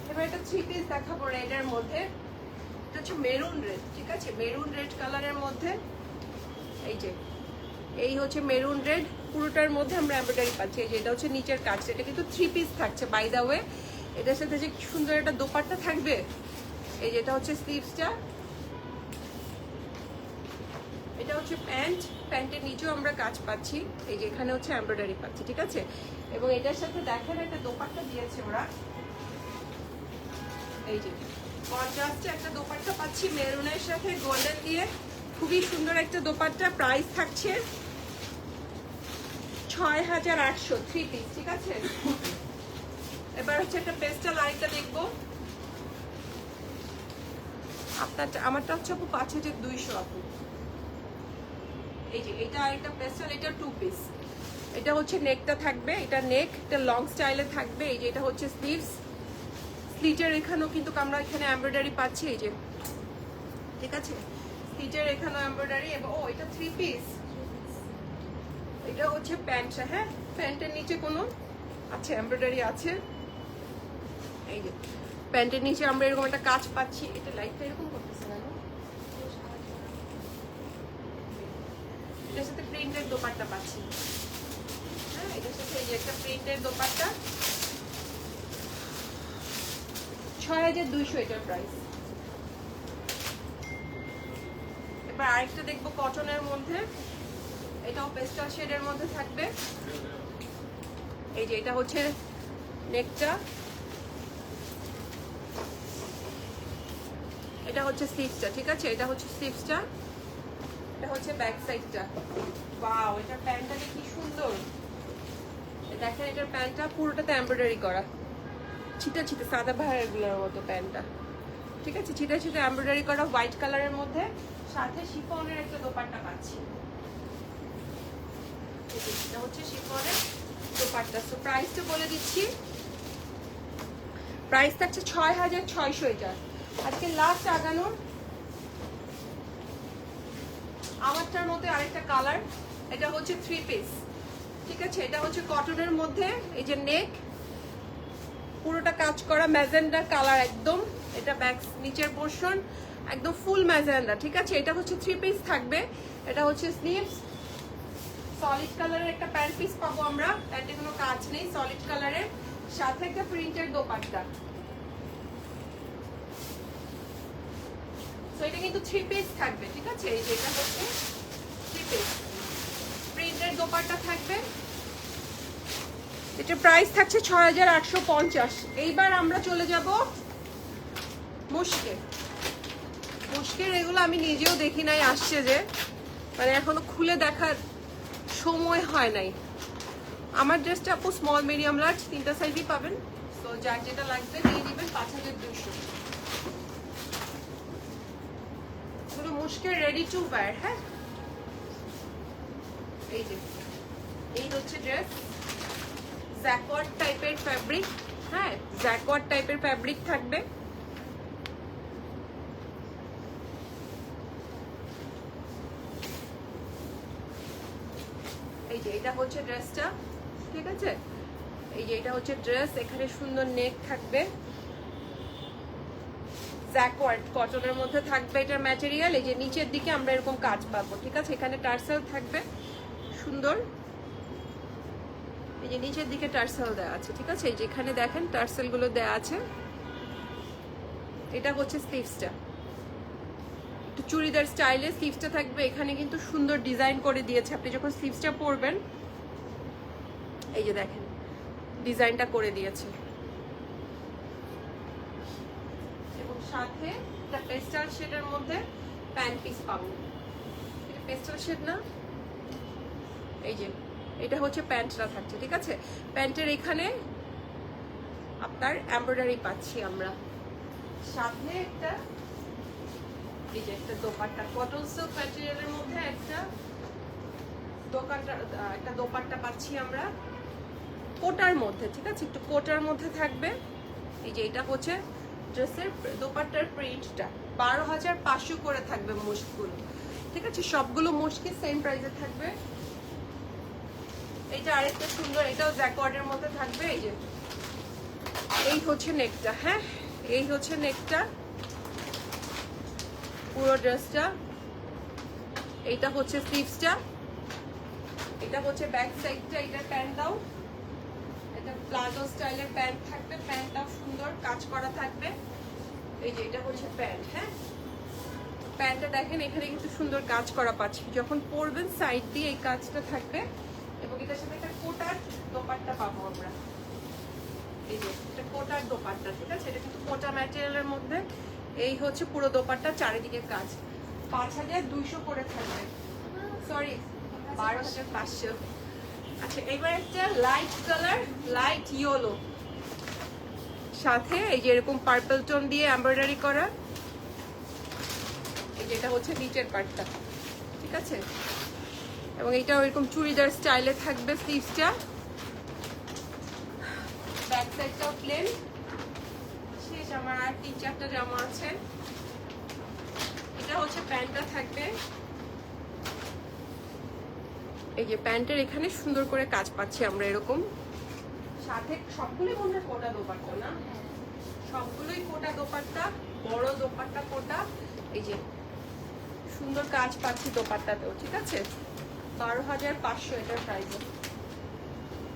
এবার এটা 3 পিস দেখাবো রেডের মধ্যে। এটা হচ্ছে মেরুন রেড, ঠিক আছে, মেরুন রেড কালারের মধ্যে। এই হচ্ছে মেরুন রেড, পুরোটার মধ্যে আমরা এমব্রয়ডারি পাচ্ছি। এই যে এটা হচ্ছে নিচের কাজ, এটা কিন্তু 3 পিস থাকছে বাই দা ওয়ে। এটার সাথে যে সুন্দর একটা দোপাট্টা থাকবে। এই যে এটা হচ্ছে স্লিভসটা, এটা হচ্ছে প্যান্ট, প্যান্টের নিচেও আমরা কাজ পাচ্ছি। এই যে এখানে হচ্ছে এমব্রয়ডারি পাচ্ছি, ঠিক আছে। এবং এটার সাথে দেখেন একটা দোপাট্টা দিয়েছে ওরা, এই যে কন্ট্রাস্টে একটা দোপাট্টা পাচ্ছি মেরুনের সাথে গোল্ডেন দিয়ে, খুবই সুন্দর একটা দোপাট্টা। প্রাইস থাকছে ৬৮০০, 3 পিস, ঠিক আছে। এবার হচ্ছে একটা পেস্টাল আরেকটা দেখবো। আমারটা হচ্ছে আপু ৫২০০ আপু। এই যে এটা আরেকটা পেস্টাল, এটা 2 পিস। এটা হচ্ছে নেকটা থাকবে, এটা নেক, এটা লং স্টাইলে থাকবে। এই যে এটা হচ্ছে স্লিভস, স্লিটের এখানেও কিন্তু আমরা এখানে এমব্রয়ডারি পাচ্ছি, এই যে, ঠিক আছে। স্লিটের এখানেও এমব্রয়ডারি। এবং ও এটা 3 পিস, এটা হচ্ছে প্যান্টটা, হ্যাঁ, প্যান্টের নিচে কোনো আছে এমব্রয়ডারি আছে। এই যে প্যান্টের নিচে আমরা এরকম একটা কাজ পাচ্ছি। এটা লাইটটা এরকম করতেছে না, এটার সাথে প্রিন্টের দোপাট্টা পাচ্ছি, হ্যাঁ, এটার সাথে এই যে একটা প্রিন্টের দোপাট্টা। ৬২০০ এটার প্রাইস। এবার আরেকটা দেখবো কটনের মধ্যে, এটাও পেস্টাল শেডের মধ্যে থাকবে। এই যে এটা হচ্ছে নেকটা, এটা হচ্ছে স্লিভসটা, ঠিক আছে। এটা হচ্ছে স্লিভসটা, এটা হচ্ছে ব্যাক সাইডটা। ওয়াও, এটার প্যান্টটা কি সুন্দর, দেখেন এটার প্যান্টটা পুরোটাতে এমব্রয়ডারি করা, ছিটা ছিটা সাদা ভাইয়ের মতো প্যান্টটা, ঠিক আছে। ছিটা ছিটা এমব্রয়ডারি করা হোয়াইট কালারের মধ্যে, সাথে শিফনের একটা দোপাট্টা পাচ্ছি। এটা হচ্ছে শিফনের দোপাট্টা। সো প্রাইসটা বলে দিচ্ছি, প্রাইস থাকছে ৬৬০০ এটা। আজকে লাস্ট আগানোর আমারটার মধ্যে আরেকটা কালার, এটা হচ্ছে 3 পিস, ঠিক আছে। এটা হচ্ছে কটনের মধ্যে, এই যে নেক পুরোটা কাজ করা ম্যাজেন্ডা কালার একদম। এটা ব্যাক নিচের পোর্শন একদম ফুল ম্যাজেন্ডা, ঠিক আছে। এটা হচ্ছে 3 পিস থাকবে। এটা হচ্ছে স্লিভস, সলিড কালারের একটা প্যান্ট পিস পাবো আমরা, প্যান্টে কোনো কাজ নেই, সলিড কালারের, সাথে একটা প্রিন্টের দোপাট্টা। তো এটা কিন্তু 3 পিস থাকবে, ঠিক আছে। এই যে এটা হচ্ছে 3 পিস, প্রিন্টের দোপাট্টা থাকবে। এটার প্রাইস থাকছে ৬৮৫০। এইবার আমরা চলে যাব মুশকে। মুশকের এগুলো আমি নিজেও দেখি নাই, আসছে যে, মানে এখনো খুলে দেখার সময় হয় নাই। আমার ড্রেসটা আপু স্মল মিডিয়াম লার্জ 3টা সাইজই পাবেন। তো যার যেটা লাগবে নিয়ে নেবেন। ৫২০০ এগুলো মুশকের রেডি টু ওয়্যার, হ্যাঁ। এই যে এই হচ্ছে ড্রেস, জ্যাকওয়ার্ড টাইপের ফ্যাব্রিক, হ্যাঁ, জ্যাকওয়ার্ড টাইপের ফ্যাব্রিক থাকবে। এই যে এটা হচ্ছে ড্রেসটা, ঠিক আছে। এই যে এটা হচ্ছে ড্রেস, এখানে সুন্দর নেক থাকবে, জ্যাকওয়ার্ড কটনের মধ্যে থাকবে এটার ম্যাটেরিয়াল। এই যে নিচের দিকে আমরা এরকম কাজ পাবো, ঠিক আছে। এখানে টার্সেল থাকবে সুন্দর, এই যে নিচের দিকে টার্সেল দেওয়া আছে, ঠিক আছে। এই যে এখানে দেখেন টার্সেল গুলো দেওয়া আছে। এটা হচ্ছে স্লিভসটা, একটু চুড়িদার স্টাইলে স্লিভসটা থাকবে। এখানে কিন্তু সুন্দর ডিজাইন করে দিয়েছে, আপনি যখন স্লিভসটা পরবেন, এই যে দেখেন ডিজাইনটা করে দিয়েছে। এবং সাথে একটা পেস্টাল শেডের মধ্যে প্যান্ট পিস পাবো। এটা পেস্টাল শেড না, এই যে এটা হচ্ছে প্যান্টটা থাকছে, ঠিক আছে। প্যান্টের এখানে আপনার এমব্রয়ডারি পাচ্ছি আমরা, সাথে একটা এই যে একটা দোপাট্টা, কটন সিল্ক ম্যাটেরিয়ালের মধ্যে একটা দোপাট্টা পাচ্ছি আমরা কোটার মধ্যে, ঠিক আছে, একটু কোটার মধ্যে থাকবে। এই যে এটা হচ্ছে ড্রেসের দোপাট্টার প্রিন্টটা, 12,500 করে থাকবে মুশকিগুলো, ঠিক আছে। সবগুলো মুশকি সেম প্রাইসে থাকবে। এইটা আরেকটা সুন্দর, এটাও জ্যাকওয়ার্ডের মধ্যে থাকবে। এই যে এই হচ্ছে নেকটা, হ্যাঁ এই হচ্ছে নেকটা, পুরো ড্রেসটা। এইটা হচ্ছে স্লিভসটা, এটা হচ্ছে ব্যাক সাইডটা। এটা প্যান্ট দাও, এটা প্লাজো স্টাইলের প্যান্ট থাকবে, প্যান্টটা সুন্দর কাজ করা থাকবে। এই যে এটা হচ্ছে প্যান্ট, হ্যাঁ প্যান্টটা দেখেন এখানে কিন্তু সুন্দর কাজ করা পাচ্ছি, যখন পরবেন সাইড দিয়ে এই কাজটা থাকবে। এবং এটার সাথে একটা কোটার দোপাট্টা পাবো আমরা, এই যে এটা কোটার দোপাট্টা, ঠিক আছে। এটা কিন্তু কোটা ম্যাটেরিয়ালের মধ্যে। এই হচ্ছে পুরো দোপাট্টা, চারিদিকে কাজ। 5,200 করে থাকবে, সরি 12,500। আচ্ছা এবার একটা লাইট কালার, লাইট ইয়েলো, সাথে এই যে এরকম পার্পল টোন দিয়ে এমব্রয়ডারি করা। এই যে এটা হচ্ছে নিচের পার্টটা, ঠিক আছে। এবং এটা এরকম চুড়িদার স্টাইলে থাকবে স্লিভসটা, ব্যাক সাইডটাও প্লেন। শেষ, আমার আর 3-4টা জামা আছে। এটা হচ্ছে প্যান্টটা থাকবে, এই যে প্যান্টের এখানে সুন্দর করে কাজ পাচ্ছি আমরা এরকম, সাথে সবগুলোই মনে হয় কোটা দোপাট্টা, না সবগুলোই কোটা দোপাট্টা, বড় দোপাট্টা কোটা। এই যে সুন্দর কাজ পাচ্ছি দোপাট্টাতেও, ঠিক আছে। 12,500 এটার প্রাইস।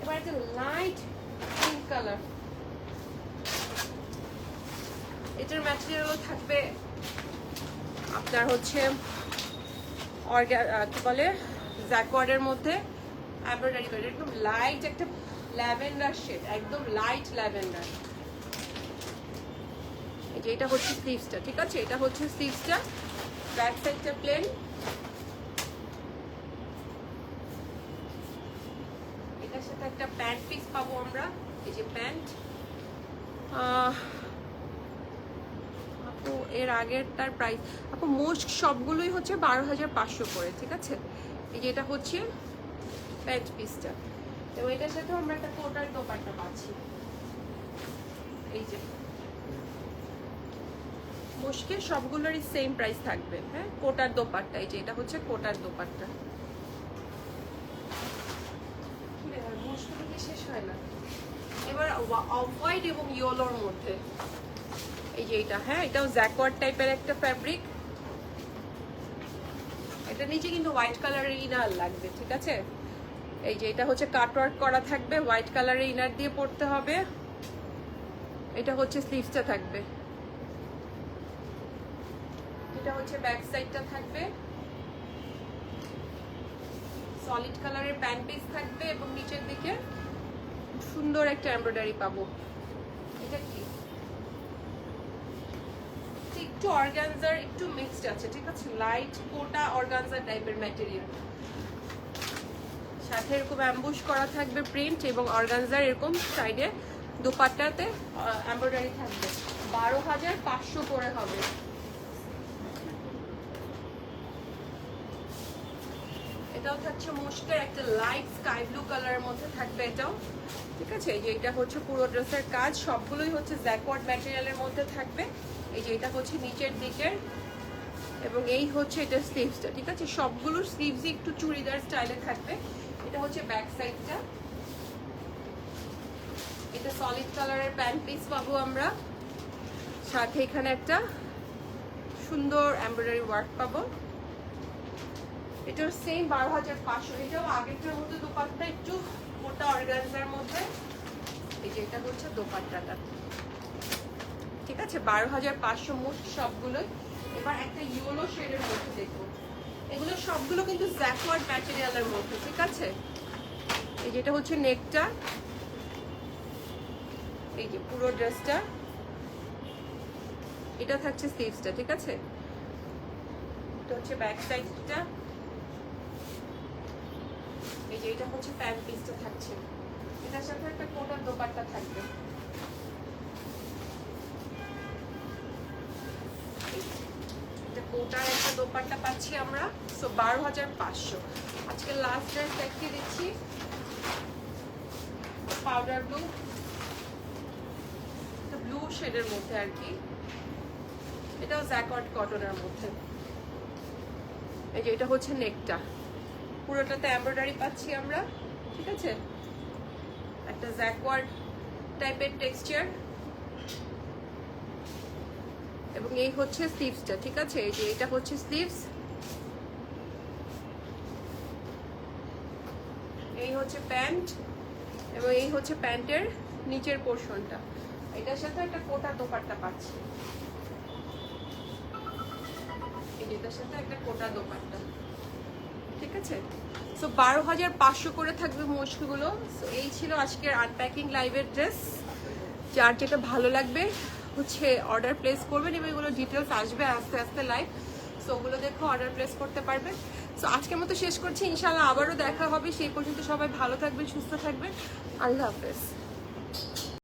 এবার একটা লাইট পিঙ্ক কালার, এটার ম্যাটেরিয়ালও থাকবে আপনার হচ্ছে কি বলে জ্যাকওয়ার্ডের মধ্যে এমব্রয়ডারি করে, একদম লাইট একটা ল্যাভেন্ডার শেড, একদম লাইট ল্যাভেন্ডার। এই যে এটা হচ্ছে স্লিভসটা, ঠিক আছে। এটা হচ্ছে স্লিভসটা, ব্যাক সাইডটা প্লেন। এটার সাথে একটা প্যান্ট পিস পাবো আমরা, এই যে প্যান্ট। আপু এর আগের তার প্রাইস আপু মোস্ট সবগুলোই হচ্ছে 12,500 করে, ঠিক আছে। এই যে এটা হচ্ছে প্যান্ট পিসটা, এবং এটার সাথে আমরা একটা কোটার দোপাট্টা পাচ্ছি। এই যে মুশকিল সবগুলোরই সেম প্রাইস থাকবে, হ্যাঁ কোটার দোপাট্টা। এই যে এটা হচ্ছে কোটার দোপাট্টা। মুশকিল কি শেষ হয় না। এবার অফ হোয়াইট এবং ইয়েলোর মধ্যে, এই যে এটা, হ্যাঁ এটাও জ্যাকওয়ার্ড টাইপের একটা ফ্যাব্রিক। এটা নিচে কিন্তু হোয়াইট কালারের ইনার লাগবে, ঠিক আছে। এই যে এটা হচ্ছে কাটওয়ার্ক করা থাকবে, হোয়াইট কালারের ইনার দিয়ে পরতে হবে। এটা হচ্ছে স্লিভসটা থাকবে, এটা হচ্ছে ব্যাক সাইডটা থাকবে, সলিড কালারের প্যান্ট পিস থাকবে এবং নিচের দিকে সুন্দর একটা এমব্রয়ডারি পাবো। এটা কি একটু অর্গানজার একটু মিক্সড আছে, ঠিক আছে, লাইট কোটা অর্গানজার টাইপের ম্যাটেরিয়াল, সাথে এরকম অ্যাম্বুশ করা থাকবে প্রিন্ট, এবং অর্গানজার এরকম সাইডে দোপাট্টাতে এমব্রয়ডারি থাকবে। 12,500 করে হবে। এটাও থাকছে মুশকের একটা লাইট স্কাই ব্লু কালারের মধ্যে থাকবে এটাও, ঠিক আছে। এই যে এটা হচ্ছে পুরো ড্রেসের কাজ, সবগুলোই হচ্ছে জ্যাকওয়ার্ড ম্যাটেরিয়ালের মধ্যে থাকবে। এই যে এটা হচ্ছে নিচের দিকের, এবং এই হচ্ছে এটা স্লিভসটা, ঠিক আছে। সবগুলোর স্লিভসই একটু চুড়িদার স্টাইলে থাকবে। এটা হচ্ছে ব্যাক সাইডটা, এটা সলিড কালারের প্যান্ট পিস পাবো আমরা, সাথে এখানে একটা সুন্দর এমব্রয়ডারি ওয়ার্ক পাবো। এটাও সেম 12,500। এটাও আগেরটার মধ্যে দোপাট্টা একটু মোটা অর্গানজার মধ্যে। এই যে এটা হচ্ছে দোপাট্টাটা, ঠিক আছে। 12,500 মোট সবগুলোই। এবার একটা ইয়েলো শেডের মধ্যে দেখবো, এগুলো সবগুলো কিন্তু জ্যাকওয়ার্ড ম্যাটেরিয়ালের মধ্যে, ঠিক আছে। এই যেটা হচ্ছে নেকটা, এই যে পুরো ড্রেসটা, এটা থাকছে স্লিভসটা, ঠিক আছে। এটা হচ্ছে ব্যাক সাইডটা, এই যে এটা হচ্ছে প্যান্ট পিসটা থাকছে, এটার সাথে একটা কোটার দোপাট্টা থাকবে। এটা কোটার একটা দোপাট্টা পাচ্ছি আমরা। সো 12,500। আজকে লাস্ট ড্রেস দেখিয়ে দিচ্ছি, পাউডার ব্লু, এটা ব্লু শেডের মধ্যে আর কি, এটাও জ্যাকওয়ার্ড কটনের মধ্যে। এই যে এটা হচ্ছে নেকটা, পুরোটাতে এমব্রয়ডারি পাচ্ছি আমরা, ঠিক আছে, একটা জ্যাকওয়ার্ড টাইপের টেক্সচার। এবং এই হচ্ছে স্লিভসটা, ঠিক আছে, এই যে এটা হচ্ছে স্লিভস, এই হচ্ছে প্যান্ট, এবং এই হচ্ছে প্যান্টের নিচের পোর্শনটা। এটার সাথে একটা কোটা দোপাট্টা পাচ্ছি, এটার সাথে একটা কোটা দোপাট্টা, ঠিক আছে। সো 12,500 করে থাকবে মোস্টগুলো। সো এই ছিল আজকের আনপ্যাকিং লাইভের ড্রেস। যার যেটা ভালো লাগবে হচ্ছে অর্ডার প্লেস করবেন, এবং এগুলো ডিটেলস আসবে আস্তে আস্তে লাইভ। সো ওগুলো দেখো অর্ডার প্লেস করতে পারবেন। সো আজকের মতো শেষ করছি, ইনশাআল্লাহ আবারও দেখা হবে। সেই পর্যন্ত সবাই ভালো থাকবেন, সুস্থ থাকবেন। আল্লাহ হাফেজ।